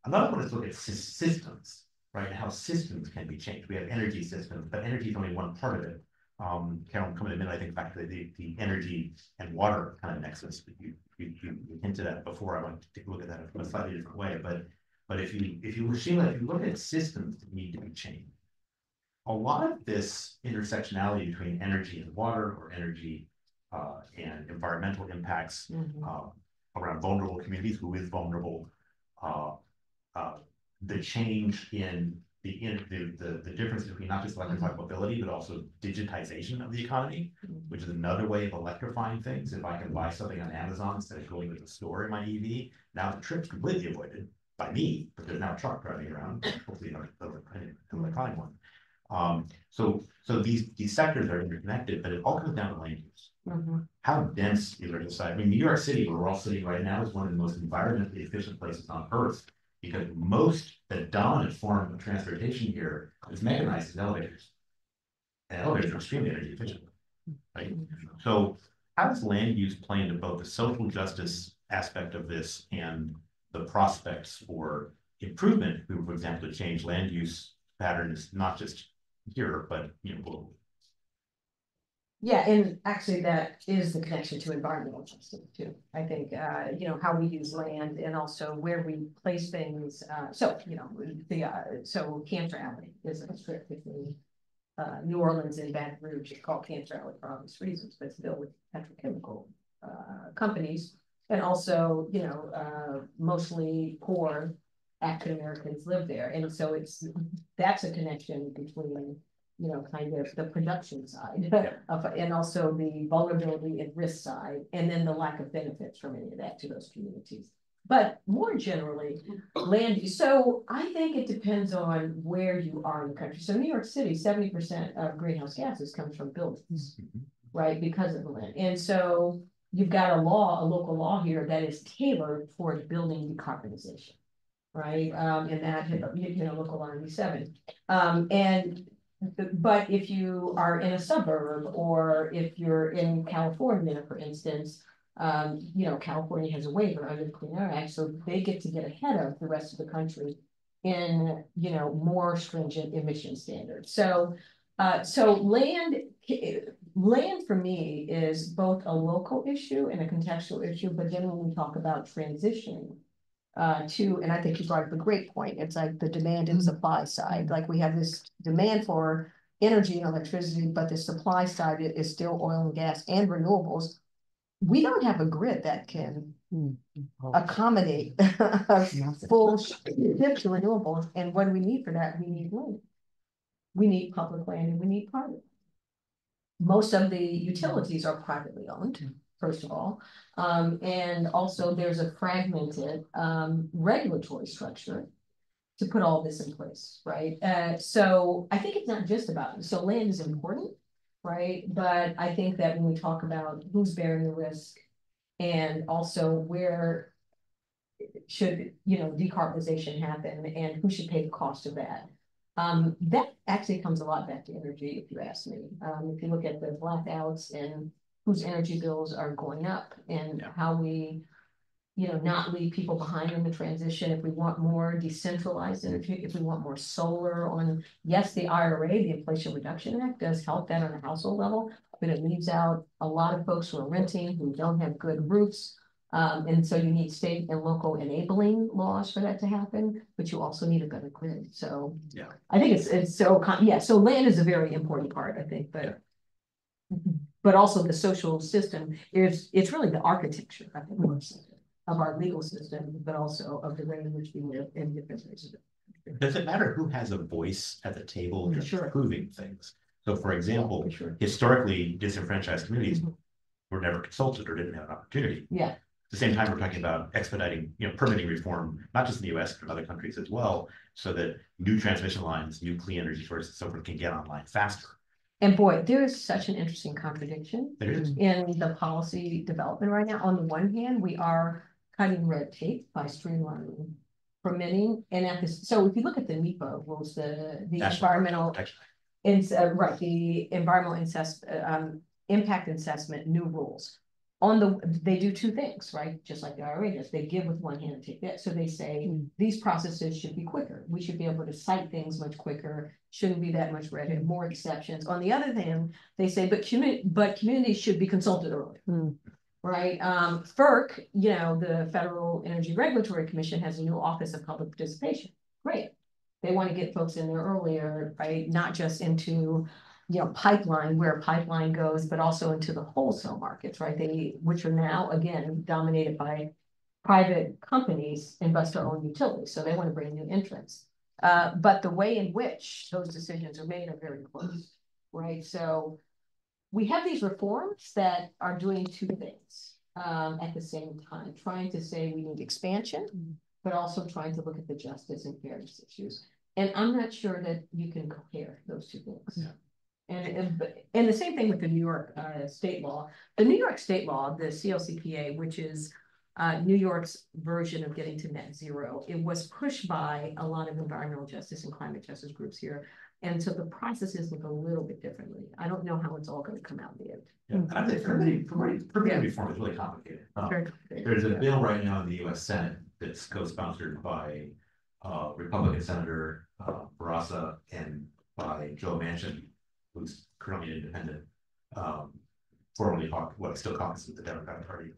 Another one is look at systems, right? And how systems can be changed. We have energy systems, but energy is only one part of it. Carol, coming in a minute, I think back to the energy and water kind of nexus that you hinted at before. I want to take a look at that in a slightly different way. But if you look at systems that need to be changed, a lot of this intersectionality between energy and water, or energy and environmental impacts around vulnerable communities, who is vulnerable, the change in the difference between not just electrified mobility, but also digitization of the economy, which is another way of electrifying things. If I can buy something on Amazon instead of going to the store in my EV, now the trip's completely avoided by me, but there's now a truck driving around, hopefully an electronic one. So these sectors are interconnected, but it all comes down to land use. How dense is our society? I mean, New York City, where we're all sitting right now, is one of the most environmentally efficient places on Earth, because the dominant form of transportation here is mechanized as elevators. And elevators are extremely energy efficient, right? So how does land use play into both the social justice aspect of this and the prospects for improvement, for example, to change land use patterns, not just here, but globally? Yeah, and actually that is the connection to environmental justice too. I think, how we use land and also where we place things. So Cancer Alley is a strip between New Orleans and Baton Rouge. It's called Cancer Alley for obvious reasons, but it's built with petrochemical companies. And also, mostly poor African Americans live there. And so that's a connection between kind of the production side and also the vulnerability and risk side, and then the lack of benefits from any of that to those communities. But more generally, land use. So I think it depends on where you are in the country. So New York City, 70% of greenhouse gases comes from buildings, right? Because of the land. And so you've got a local law here that is tailored toward building decarbonization, right? And that, local law 97. But if you are in a suburb, or if you're in California, for instance, California has a waiver under the Clean Air Act, so they get to get ahead of the rest of the country in, more stringent emission standards. So land for me is both a local issue and a contextual issue, but then when we talk about transition and I think you brought up a great point. It's like the demand and supply side. Like we have this demand for energy and electricity, but the supply side is still oil and gas and renewables. We don't have a grid that can accommodate a full shift to renewables. And what do we need for that? We need land. We need public land and we need private. Most of the utilities are privately owned, first of all. And also there's a fragmented regulatory structure to put all this in place, right? So I think it's not just about, so land is important, right? But I think that when we talk about who's bearing the risk and also where should, decarbonization happen and who should pay the cost of that. That actually comes a lot back to energy, if you ask me. If you look at the blackouts and whose energy bills are going up and how we, not leave people behind in the transition. If we want more decentralized energy, if we want more solar on, yes, the IRA, the Inflation Reduction Act, does help that on a household level, but it leaves out a lot of folks who are renting, who don't have good roofs. And so you need state and local enabling laws for that to happen, but you also need a better grid. So I think it's so, so land is a very important part, I think, but also the social system it's really the architecture, I think, of our legal system, but also of the way in which we live in different places. Does it matter who has a voice at the table in approving things? So for example, historically disenfranchised communities were never consulted or didn't have an opportunity. At the same time, we're talking about expediting, permitting reform, not just in the US, but in other countries as well, so that new transmission lines, new clean energy sources, and so forth can get online faster. And boy, there is such an interesting contradiction in the policy development right now. On the one hand, we are cutting red tape by streamlining permitting, and at this, so if you look at the NEPA rules, the environmental, the environmental impact assessment new rules. They do two things, right? Just like the IRA does, they give with one hand and take that. So they say these processes should be quicker. We should be able to cite things much quicker. Shouldn't be that much red tape, more exceptions. On the other hand, they say, but communities should be consulted earlier. Right? FERC, the Federal Energy Regulatory Commission, has a new Office of Public Participation. Great. They want to get folks in there earlier, right? Not just into pipeline, where pipeline goes, but also into the wholesale markets, right? Which are now, again, dominated by private companies, investor-owned utilities. So they want to bring new entrants. But the way in which those decisions are made are very close, right? So we have these reforms that are doing two things at the same time, trying to say we need expansion, but also trying to look at the justice and fairness issues. And I'm not sure that you can compare those two things. And the same thing with the New York state law. The New York state law, the CLCPA, which is New York's version of getting to net zero, it was pushed by a lot of environmental justice and climate justice groups here. And so the processes look a little bit differently. I don't know how it's all going to come out in the end. And I think permitting reform is really complicated. There's a bill right now in the US Senate that's co-sponsored by Republican Senator Barraza and by Joe Manchin, who's currently an independent. formerly still caucused with the Democratic Party.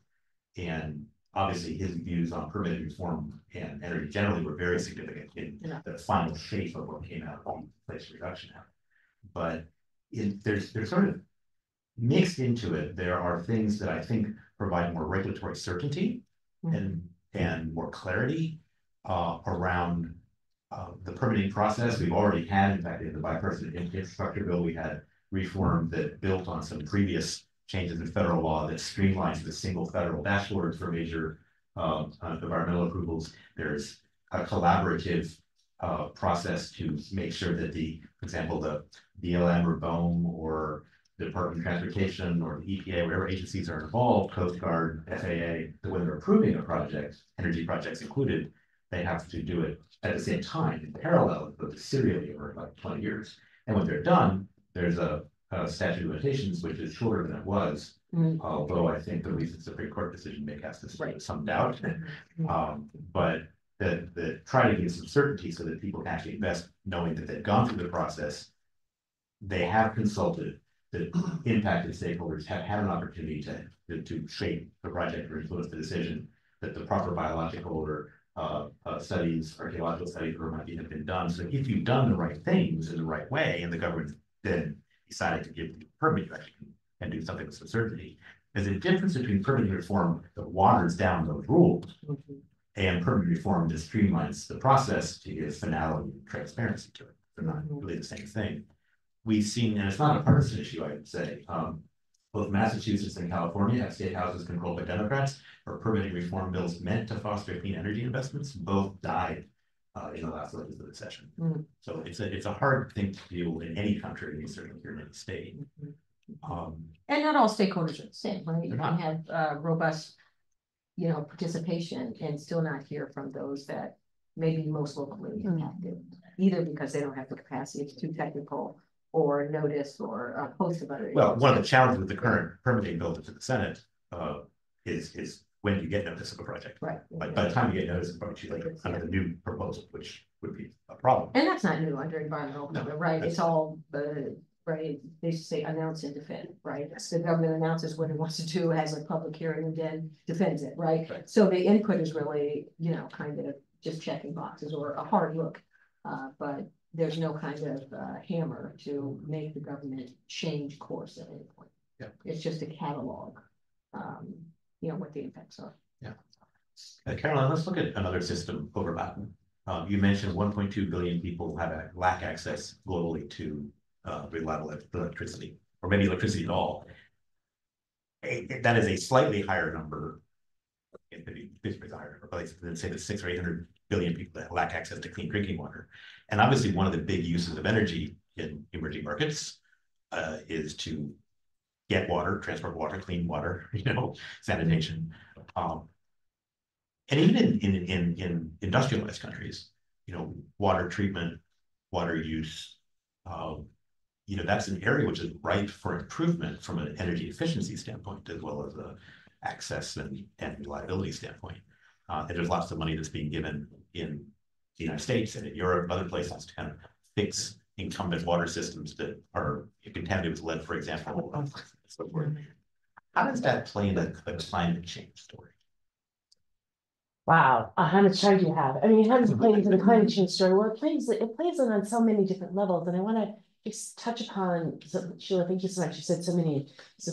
And obviously his views on permitting reform and energy generally were very significant in the final shape of what came out of the Inflation Reduction Act. But there's sort of mixed into it, there are things that I think provide more regulatory certainty and more clarity around the permitting process. We've already had, in fact, in the bipartisan infrastructure bill, we had reform that built on some previous changes in federal law that streamlines the single federal dashboard for major environmental approvals. There's a collaborative process to make sure that for example, the BLM or BOEM or the Department of Transportation or the EPA, whatever agencies are involved, Coast Guard, FAA, that when they're approving a project, energy projects included, they have to do it at the same time in parallel, but serially over like 20 years. And when they're done, there's a statute of limitations, which is shorter than it was, although I think the recent Supreme Court decision may cast some doubt. But that try to give some certainty so that people can actually invest, knowing that they've gone through the process, they have consulted, that impacted stakeholders have had an opportunity to shape the project or influence the decision, that the proper biological or studies, archaeological studies, or might have been done. So if you've done the right things in the right way, and the government then decided to give you a permit, you actually can do something with some certainty. There's a difference between permitting reform that waters down those rules and permitting reform that streamlines the process to give finality and transparency to it. They're not really the same thing. We've seen, and it's not a partisan issue, I would say, both Massachusetts and California have state houses controlled by Democrats, where permitting reform bills meant to foster clean energy investments both died in the last legislative session. So it's a hard thing to do in any country, and certainly here in any state. And not all stakeholders are the same, right? You can have robust, participation and still not hear from those that may be most locally impacted, either because they don't have the capacity, it's too technical, or notice, or post about it. Well, one of the challenges with the current permitting bill to the Senate is when you get notice of a project. Right. Like by the time you get notice of a project, like under the new proposal, which would be a problem. And that's not new under environmental, right? It's all right. They say announce and defend, right? So the government announces what it wants to do, has a public hearing, and then defends it, right? So the input is really, kind of just checking boxes or a hard look, but there's no kind of hammer to make the government change course at any point. Yeah. It's just a catalog, what the impacts are. Yeah. Caroline, let's look at another system overlapping. You mentioned 1.2 billion people lack access globally to reliable electricity, or maybe electricity at all. That is a slightly higher number. Maybe 50% higher, than say the 600 or 800 billion people that lack access to clean drinking water. And obviously one of the big uses of energy in emerging markets is to get water, transport water, clean water, sanitation. And even in industrialized countries, water treatment, water use, that's an area which is ripe for improvement from an energy efficiency standpoint, as well as a access and reliability standpoint. And there's lots of money that's being given in the United States and in Europe and other places to kind of fix incumbent water systems that are contaminated with lead, for example, and so forth. How does that play in the climate change story? Wow, how much time do you have? I mean, how does it play into the climate change story? Well, it plays on so many different levels, and I want to just touch upon, Sheila, thank you so much. You said so many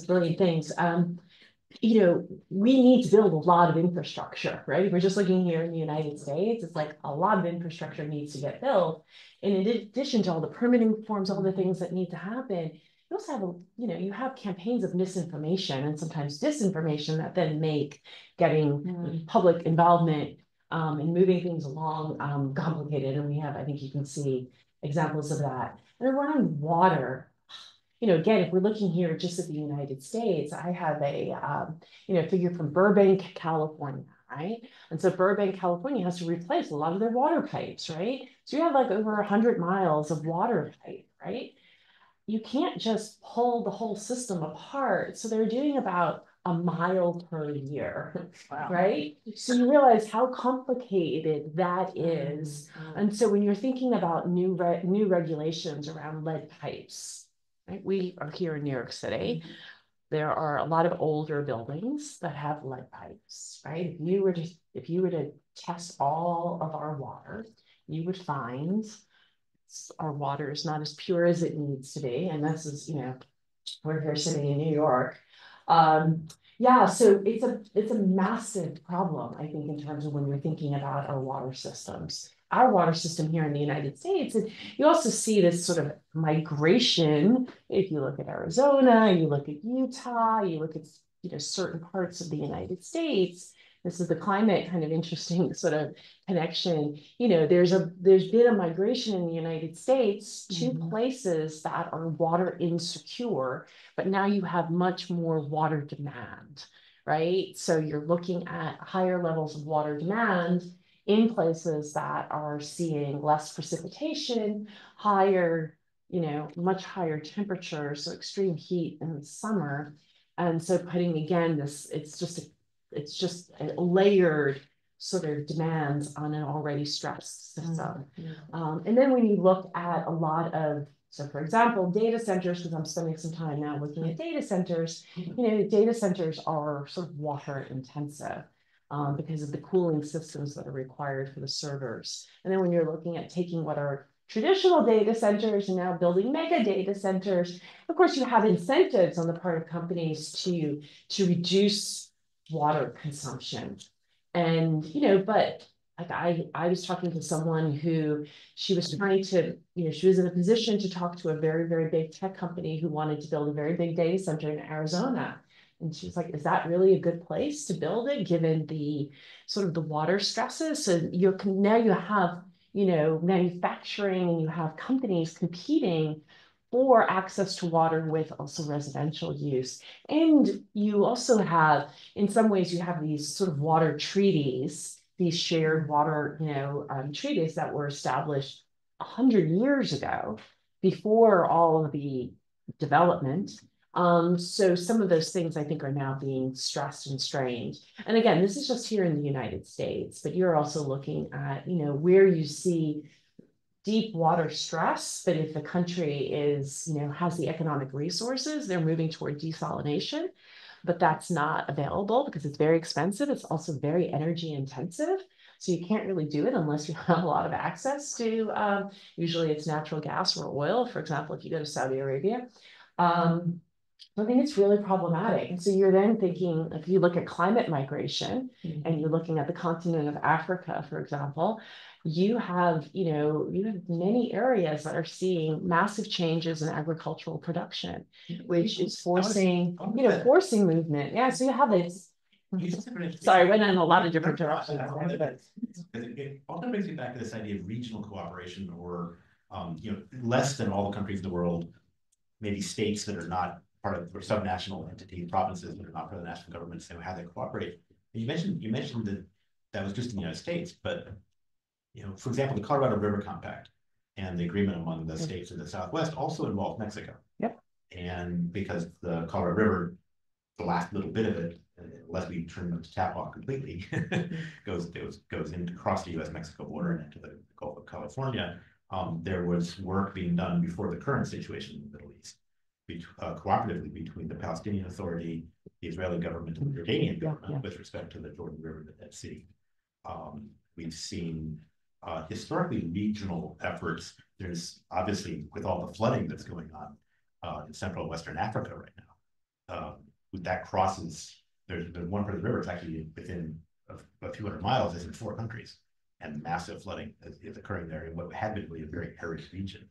brilliant things. We need to build a lot of infrastructure, right? We're just looking here in the United States. It's like a lot of infrastructure needs to get built. And in addition to all the permitting reforms, all the things that need to happen, you also have, you have campaigns of misinformation and sometimes disinformation that then make getting public involvement and moving things along complicated. And we have, I think you can see examples of that. And around water, again, if we're looking here just at the United States, I have a, figure from Burbank, California, right? And so Burbank, California has to replace a lot of their water pipes, right? So you have like over 100 miles of water pipe, right? You can't just pull the whole system apart. So they're doing about a mile per year, right? So you realize how complicated that is. And so when you're thinking about new regulations around lead pipes, right? We are here in New York City. There are a lot of older buildings that have lead pipes, right? If you were to test all of our water, you would find our water is not as pure as it needs to be. And this is, we're here sitting in New York. Yeah, so it's a massive problem, I think, in terms of when you're thinking about our water systems. Our water system here in the United States, and you also see this sort of migration. If you look at Arizona, you look at Utah, you look at certain parts of the United States. This is the climate kind of interesting sort of connection. There's been a migration in the United States to places that are water insecure, but now you have much more water demand, right? So you're looking at higher levels of water demand in places that are seeing less precipitation, higher, much higher temperatures, so extreme heat in the summer. And so putting, again, it's just a layered sort of demands on an already stressed system. And then when you look at a lot of, so for example, data centers, because I'm spending some time now looking at data centers, data centers are sort of water intensive. Because of the cooling systems that are required for the servers. And then when you're looking at taking what are traditional data centers and now building mega data centers, of course, you have incentives on the part of companies to reduce water consumption. And, but like I was talking to someone who she was trying to, she was in a position to talk to a very, very big tech company who wanted to build a very big data center in Arizona. And she's like, is that really a good place to build it, given the sort of the water stresses? So now you have, manufacturing, and you have companies competing for access to water with also residential use. And you also have, in some ways, you have these sort of water treaties, these shared water, treaties that were established 100 years ago, before all of the development. So some of those things I think are now being stressed and strained. And again, this is just here in the United States, but you're also looking at, where you see deep water stress, but if the country is, has the economic resources, they're moving toward desalination, but that's not available because it's very expensive. It's also very energy intensive. So you can't really do it unless you have a lot of access to, usually it's natural gas or oil, for example, if you go to Saudi Arabia. I think it's really problematic. And so you're then thinking, if you look at climate migration and you're looking at the continent of Africa, for example, you have many areas that are seeing massive changes in agricultural production, which is forcing movement. Yeah, so you have this. Sorry, I went in a lot of different directions. It often brings me back to this idea of regional cooperation, or less than all the countries in the world, maybe states that are not part of, or subnational entities, provinces that are not part of the national government, and how they cooperate. And you mentioned that was just in the United States, but for example, the Colorado River Compact and the agreement among the states in the Southwest also involved Mexico. Yep. And because the Colorado River, the last little bit of it, unless we turn them to tap off completely, goes into across the U.S.-Mexico border and into the Gulf of California. There was work being done before the current situation in the Middle East, cooperatively between the Palestinian Authority, the Israeli government, and the Jordanian government with respect to the Jordan River and the Dead Sea. We've seen historically regional efforts. There's obviously, with all the flooding that's going on in Central and Western Africa right now, that crosses, there's one part of the river, it's actually within a few hundred miles, is in 4 countries, and massive flooding is occurring there in what had been really a very arid region.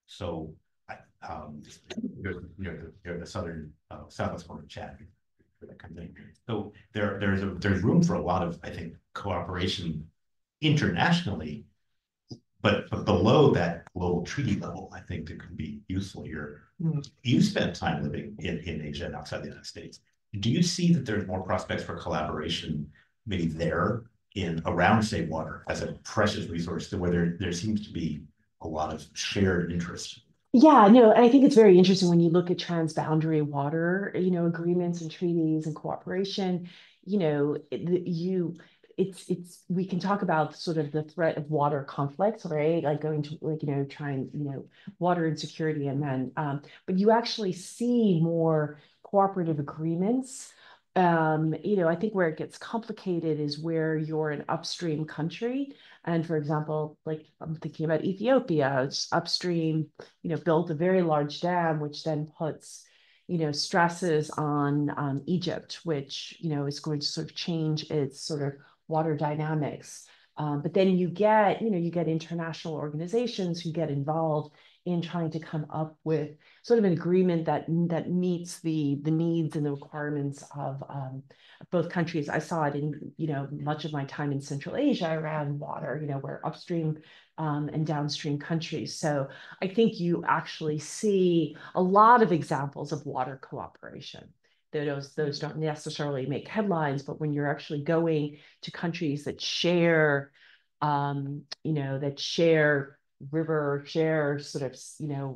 So the southern southwest corner of Chad, that kind of thing. So there's room for a lot of, I think, cooperation internationally, but below that global treaty level, I think it could be useful here. You spent time living in Asia and outside the United States. Do you see that there's more prospects for collaboration maybe there around, say, water as a precious resource, to where there seems to be a lot of shared interest? Yeah, no, I think it's very interesting when you look at transboundary water, agreements and treaties and cooperation, we can talk about sort of the threat of water conflicts, right? Like going to like, trying, water insecurity, and then, but you actually see more cooperative agreements. I think where it gets complicated is where you're an upstream country. And for example, like I'm thinking about Ethiopia, it's upstream, built a very large dam, which then puts, stresses on Egypt, which, is going to sort of change its sort of water dynamics. But then you get international organizations who get involved in trying to come up with sort of an agreement that meets the needs and the requirements of both countries. I saw it in, much of my time in Central Asia around water, where upstream and downstream countries. So I think you actually see a lot of examples of water cooperation. Those don't necessarily make headlines, but when you're actually going to countries that share, river, share sort of,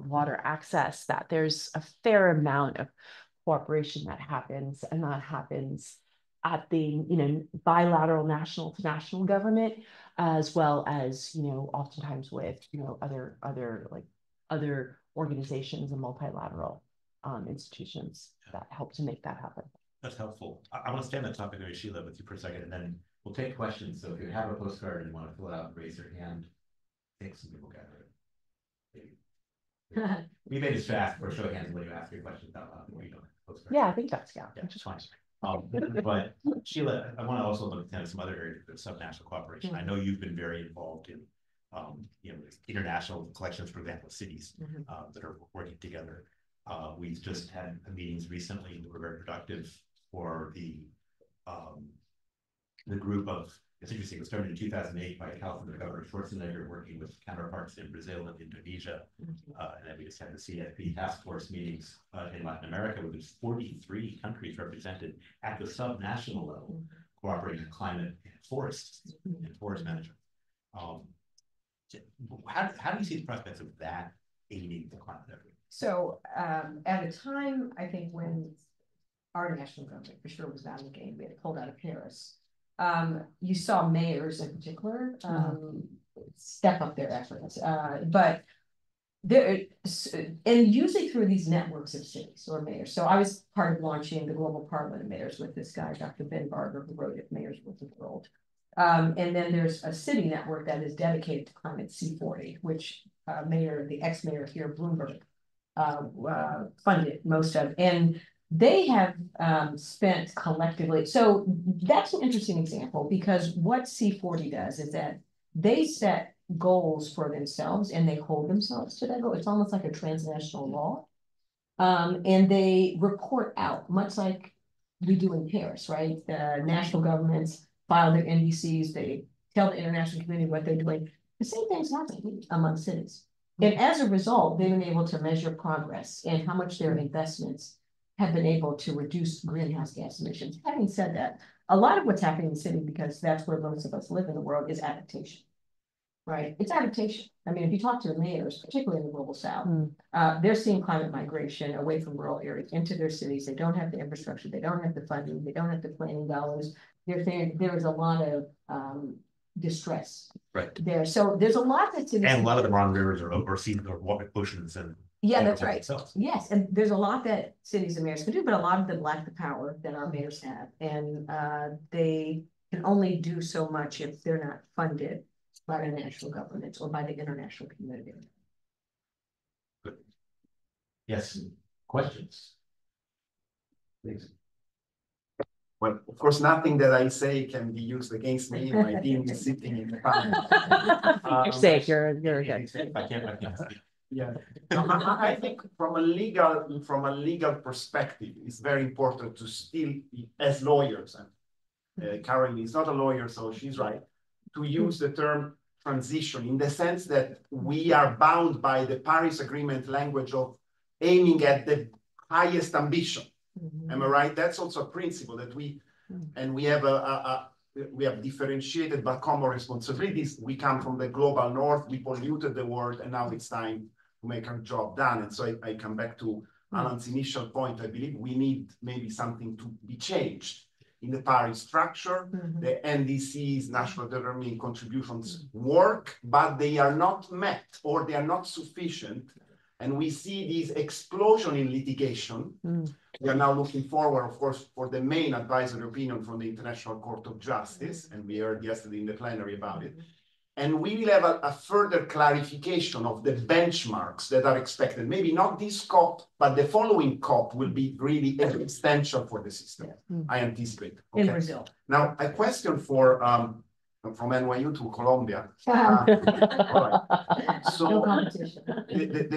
water access, that there's a fair amount of cooperation that happens, and that happens at the, bilateral national to national government, as well as, oftentimes with, other organizations and multilateral institutions that help to make that happen. That's helpful. I want to stay on that topic of Sheila with you for a second, and then we'll take questions. So if you have a postcard and you want to fill it out, raise your hand. I think some people got it. We made it fast for show of hands when you ask your questions out loud. We don't postcard. Yeah, I think that's which is fine. But Sheila, I want to also look at some other areas of subnational cooperation. I know you've been very involved in international collections, for example, cities that are working together. We've just had meetings recently that were very productive for the group of, it's interesting, it was started in 2008 by California Governor Schwarzenegger working with counterparts in Brazil and Indonesia. And then we just had the CFP task force meetings in Latin America, where there's 43 countries represented at the subnational level, cooperating in climate and forest management. How do you see the prospects of that aiding the climate effort? So at a time, I think when our national government for sure was not in the game, we had pulled out of Paris. You saw mayors in particular step up their efforts, but there, and usually through these networks of cities or mayors. So I was part of launching the Global Parliament of Mayors with this guy, Dr. Ben Barber, who wrote If Mayors Ruled the World. And then there's a city network that is dedicated to climate, C40, which the ex-mayor here, Bloomberg, funded most of, and they have spent collectively. So that's an interesting example, because what C40 does is that they set goals for themselves and they hold themselves to that goal. It's almost like a transnational law. And they report out, much like we do in Paris, right? The national governments file their NDCs, they tell the international community what they're doing. The same thing's happening among cities. And as a result, they've been able to measure progress and how much their investments have been able to reduce greenhouse gas emissions. Having said that, a lot of what's happening in the city, because that's where most of us live in the world, is adaptation, right? It's adaptation. I mean, if you talk to the mayors, particularly in the global south, they're seeing climate migration away from rural areas into their cities. They don't have the infrastructure. They don't have the funding. They don't have the planning dollars. They're saying there is a lot of distress there. So there's a lot that's in, and a lot of them are on rivers or oceans and that's right. Themselves. Yes, and there's a lot that cities and mayors can do, but a lot of them lack the power that our mayors have, and they can only do so much if they're not funded by the national governments or by the international community. Good. Yes, questions, please. Well, of course, nothing that I say can be used against me. My team is sitting in the panel. You're safe. You're good. I can't. Yeah, I think from a legal perspective, it's very important to still, as lawyers, and Caroline is not a lawyer, so she's right, to use the term transition in the sense that we are bound by the Paris Agreement language of aiming at the highest ambition. Am I right? That's also a principle that we have differentiated but common responsibilities. We come from the global north, we polluted the world, and now it's time to make our job done. And so I come back to Alan's initial point. I believe we need maybe something to be changed in the Paris structure. The NDCs, national determining contributions, work, but they are not met or they are not sufficient. And we see this explosion in litigation. We are now looking forward, of course, for the main advisory opinion from the International Court of Justice, and we heard yesterday in the plenary about it. And we will have a further clarification of the benchmarks that are expected. Maybe not this COP, but the following COP will be really existential for the system. I anticipate. Okay. In Brazil. Now, a question for from NYU to Colombia. All right. So, No competition.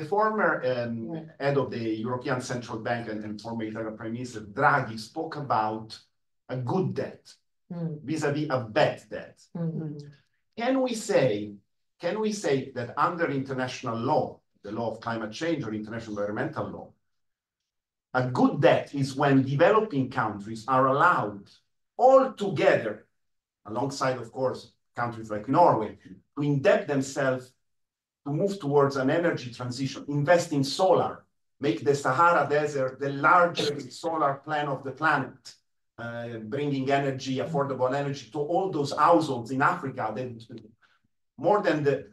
the former head of the European Central Bank and former Italian Prime Minister Draghi spoke about a good debt vis-a-vis a bad debt. Can we say that under international law, the law of climate change or international environmental law, a good debt is when developing countries are allowed all together, alongside, of course, countries like Norway, to indebt themselves to move towards an energy transition, invest in solar, make the Sahara Desert the largest solar plant of the planet, bringing energy, affordable energy to all those households in Africa. That more than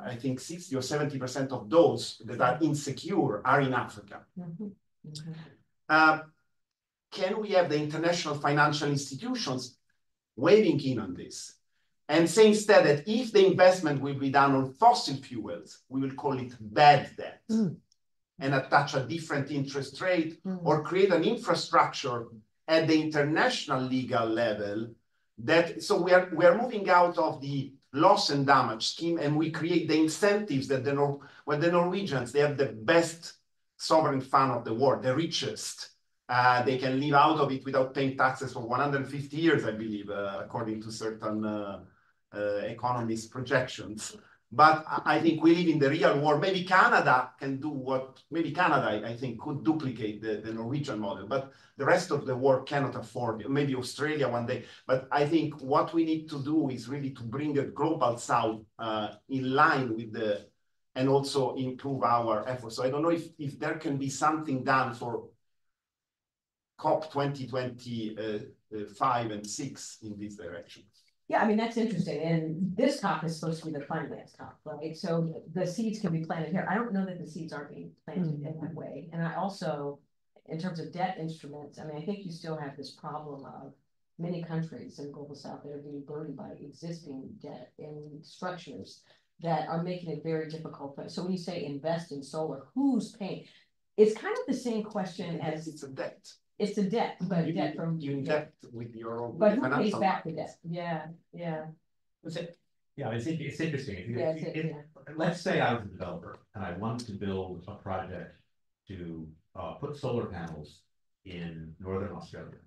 I think 60 or 70% of those that are insecure are in Africa. Can we have the international financial institutions weighing in on this and say instead that if the investment will be done on fossil fuels, we will call it bad debt and attach a different interest rate or create an infrastructure at the international legal level that, so we are moving out of the loss and damage scheme and we create the incentives that when the Norwegians, they have the best sovereign fund of the world, the richest. They can live out of it without paying taxes for 150 years, I believe, according to certain economists' projections. But I think we live in the real world. Maybe Canada can do maybe Canada, I think, could duplicate the Norwegian model, but the rest of the world cannot afford it. Maybe Australia one day. But I think what we need to do is really to bring the global south in line with and also improve our efforts. So I don't know if there can be something done for COP 2025 and 6 in this direction. Yeah, I mean, that's interesting. And this COP is supposed to be the climate COP, right? So the seeds can be planted here. I don't know that the seeds are being planted in that way. And I also, in terms of debt instruments, I mean, I think you still have this problem of many countries in the global south that are being burdened by existing debt in structures that are making it very difficult. So when you say invest in solar, who's paying? It's kind of the same question as it's a debt. It's a debt, but debt from you debt with your own. But who pays back the debt? Yeah. Yeah, it's interesting. Let's say I was a developer and I wanted to build a project to put solar panels in northern Australia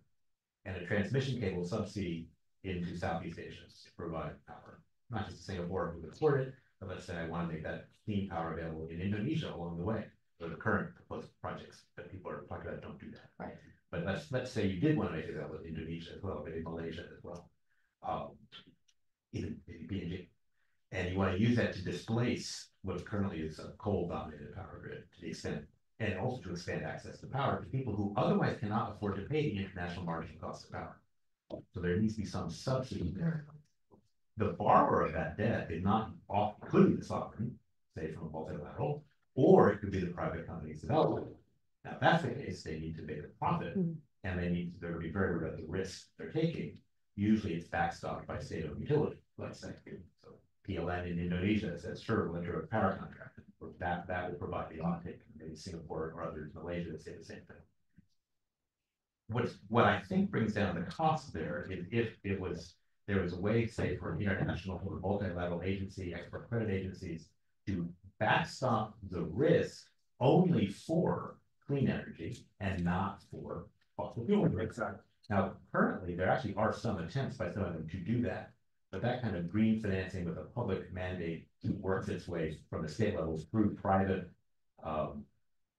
and a transmission cable subsea into Southeast Asia to provide power. Not just Singapore who could afford it, but let's say I want to make that clean power available in Indonesia along the way. So the current proposed projects that people are talking about don't do that. Right. But let's say you did want to make it available in Indonesia as well, maybe Malaysia as well, even maybe PNG, and you want to use that to displace what currently is a coal-dominated power grid to the extent, and also to expand access to power to people who otherwise cannot afford to pay the international marginal cost of power. So there needs to be some subsidy there. The borrower of that debt is not could be the sovereign, say from a multilateral, or it could be the private company's developer. Now, if that's the case, they need to make a profit, and there will be very real risk they're taking. Usually it's backstopped by state-owned utility, let's say. So PLN in Indonesia says, sure, we'll enter a power contract. That will provide the offtake. Maybe Singapore or others, Malaysia, that say the same thing. What I think brings down the cost there is if there was a way, say, for an international or multilateral agency, export credit agencies, to backstop the risk only for clean energy and not for fossil fuel. Exactly. Now, currently, there actually are some attempts by some of them to do that, but that kind of green financing with a public mandate works its way from the state level through private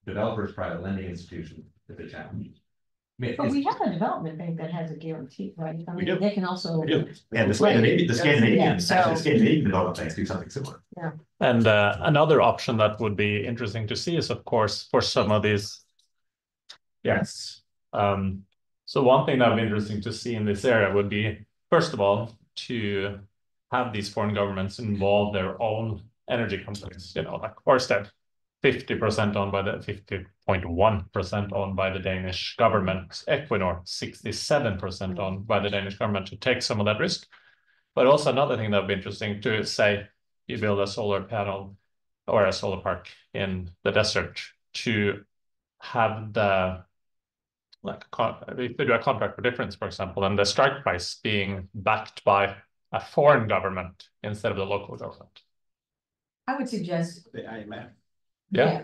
developers, private lending institutions is a challenge. I mean, but we have a development bank that has a guarantee, right? I mean, they can also. We do. And the Scandinavian development banks do something similar. Yeah. And another option that would be interesting to see is, of course, for some of these, So one thing that would be interesting to see in this area would be, first of all, to have these foreign governments involve their own energy companies, like Ørsted, 50% owned by the 50.1% owned by the Danish government, Equinor, 67% owned by the Danish government, to take some of that risk. But also another thing that would be interesting to say, you build a solar panel or a solar park in the desert, to have the, if they do a contract for difference, for example, and the strike price being backed by a foreign government instead of the local government. I would suggest. The IMF. Yeah.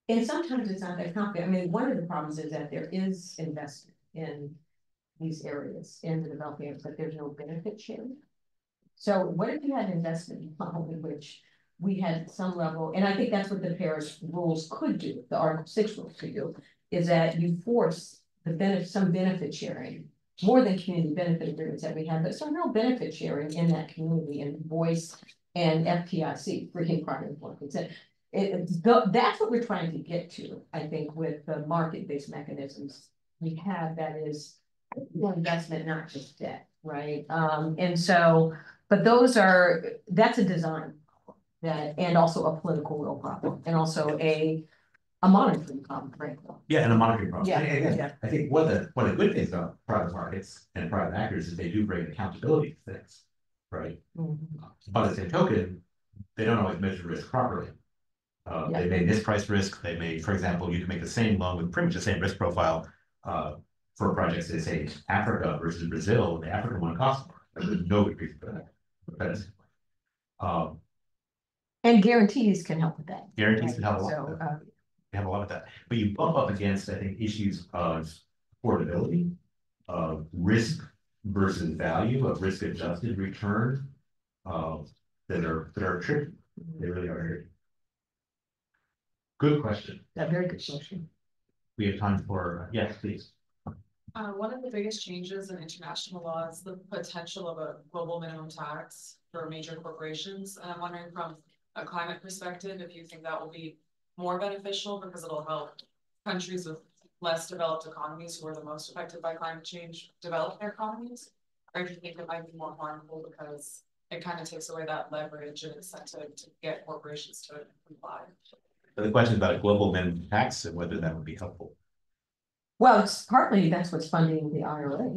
And sometimes it's not that complicated. I mean, one of the problems is that there is investment in these areas, in the developing areas, but there's no benefit sharing. So what if you had investment model in which we had some level, and I think that's what the Paris rules could do, the Article 6 rules could do, is that you force some benefit sharing, more than community benefit agreements that we have, but some real benefit sharing in that community, and voice and FPIC, free private informed consent. That's what we're trying to get to, I think, with the market-based mechanisms we have, that is investment, not just debt, right? And so, but that's a design that, and also a political will problem, and also a monitoring problem, right? Yeah, and a monitoring problem. Yeah, And again, yeah. I think one of the good things about private markets and private actors is they do bring accountability to things, right? By the same token, they don't always measure risk properly. They may misprice risk. They may, for example, you can make the same loan with pretty much the same risk profile for projects that say Africa versus Brazil. The African one costs more. There's no good reason for that. And guarantees can help with that. Guarantees can help a lot. So, you have a lot of that, but you bump up against, I think, issues of affordability, of risk versus value, of risk-adjusted return, that are tricky. They really are tricky. Good question. a very good question. We have time for, yes, please. One of the biggest changes in international law is the potential of a global minimum tax for major corporations. And I'm wondering, from a climate perspective, if you think that will be more beneficial because it'll help countries with less developed economies who are the most affected by climate change develop their economies, or do you think it might be more harmful because it kind of takes away that leverage and incentive to get corporations to comply? So the question about a global minimum tax and whether that would be helpful. Well, it's partly that's what's funding the IRA.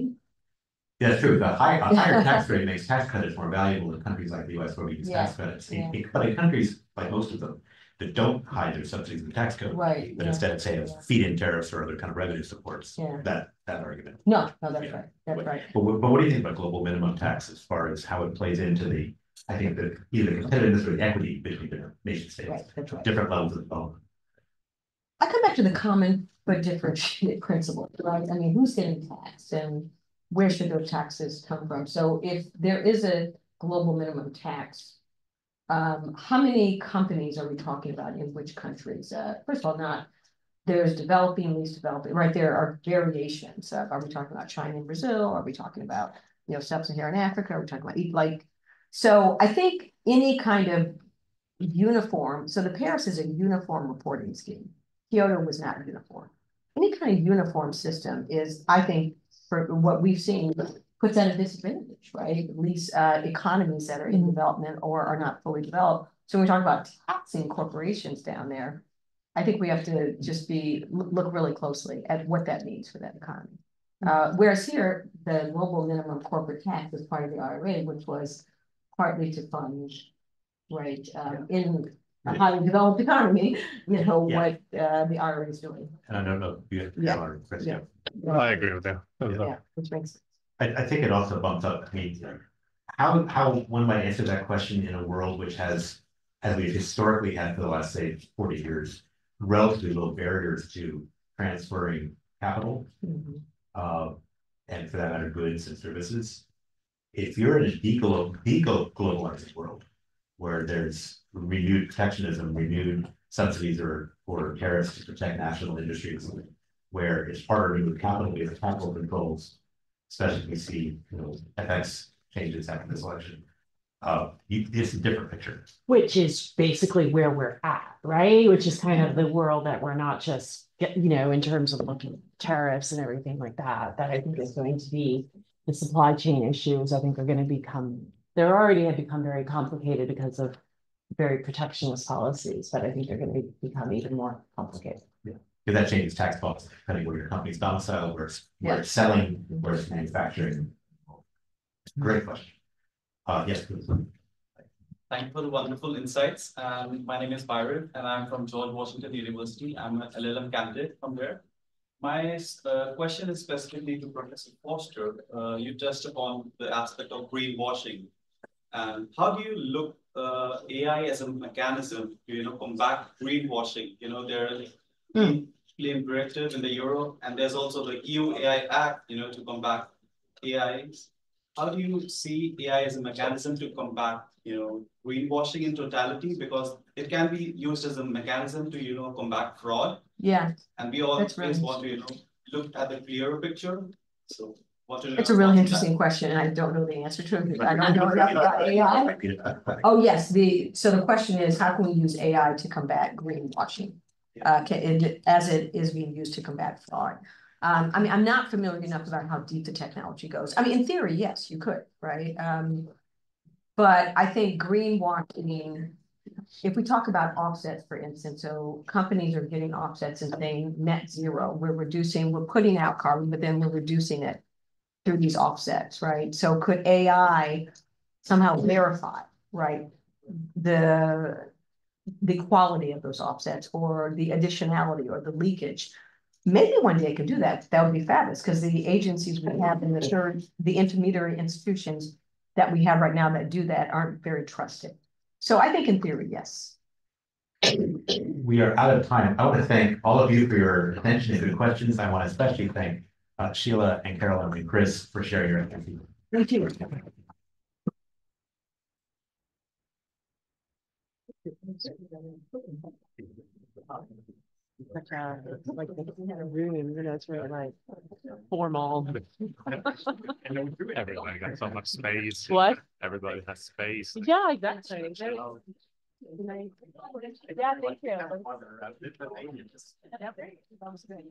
Yeah, it's true. A higher tax rate makes tax credits more valuable in countries like the US, where we use tax credits. But in countries like most of them that don't hide their subsidies in the tax code, Right, but instead of, say, feed-in tariffs or other kind of revenue supports, that argument. No, that's right. That's right. But what do you think about global minimum tax as far as how it plays into the, I think, the either competitiveness or the equity between different nation states, Right, that's right. different levels of development? I come back to the common but differentiated principle, right? I mean, who's getting taxed and where should those taxes come from? So if there is a global minimum tax, how many companies are we talking about in which countries? First of all, there's developing, least developing, right? There are variations. Are we talking about China and Brazil? Are we talking about, sub-Saharan Africa? Are we talking about so I think any kind of uniform, so the Paris is a uniform reporting scheme. Kyoto was not uniform. Any kind of uniform system is, I think, for what we've seen, puts at a disadvantage, right? At least economies that are in development or are not fully developed. So when we talk about taxing corporations down there, I think we have to just look really closely at what that means for that economy. Whereas here, the global minimum corporate tax was part of the IRA, which was partly to fund, right, in a highly developed economy, what the IRA is doing. And I don't know if you have Chris. Yeah. I agree with you. Yeah, which makes sense. I think it also bumps up. I mean, how one might answer that question in a world which has, as we've historically had for the last, say, 40 years, relatively low barriers to transferring capital, and for that matter, goods and services. If you're in a deglobalized world where there's renewed protectionism, renewed subsidies or tariffs to protect national industries, where it's harder to move capital because capital controls, especially if we see FX changes after this election, It's a different picture. Which is basically where we're at, right? Which is kind of the world that we're not just, in terms of looking at tariffs and everything like that, that I think is going to be the supply chain issues, I think are going to become, they already have become very complicated because of very protectionist policies, but I think they're going to become even more complicated. Yeah, because that changes tax policy, depending where your company's domiciled, where it's selling, where it's manufacturing. Great question. Yes, please. Thank you for the wonderful insights. My name is Byron, and I'm from George Washington University. I'm an LLM candidate from there. My question is specifically to Professor Foster. You touched upon the aspect of greenwashing. And how do you look AI as a mechanism to combat greenwashing? There are claim directives in the Europe, and there's also the EU AI Act, to combat AI. How do you see AI as a mechanism to combat, greenwashing in totality? Because it can be used as a mechanism to, combat fraud. Yeah. And we always want to, look at the clearer picture. So it's a really interesting question, and I don't know the answer to it. I don't know enough about AI. Oh, yes. So the question is, how can we use AI to combat greenwashing? As it is being used to combat fraud. I mean, I'm not familiar enough about how deep the technology goes. I mean, in theory, yes, you could, right? But I think greenwashing, if we talk about offsets, for instance, so companies are getting offsets and saying net zero, we're putting out carbon, but then we're reducing it through these offsets, right? So could AI somehow verify, right, the quality of those offsets or the additionality or the leakage? Maybe one day it could do that. That would be fabulous, because the agencies we have in the intermediary institutions that we have right now that do that aren't very trusted. So I think in theory, yes. We are out of time. I want to thank all of you for your attention and good questions. I want to especially thank Sheila and Carolyn and Chris for sharing your expertise. Thank you. Like the room, it's really like formal. Everybody got so much space. What? Everybody has space. Yeah, exactly. Yeah, thank you. That was great.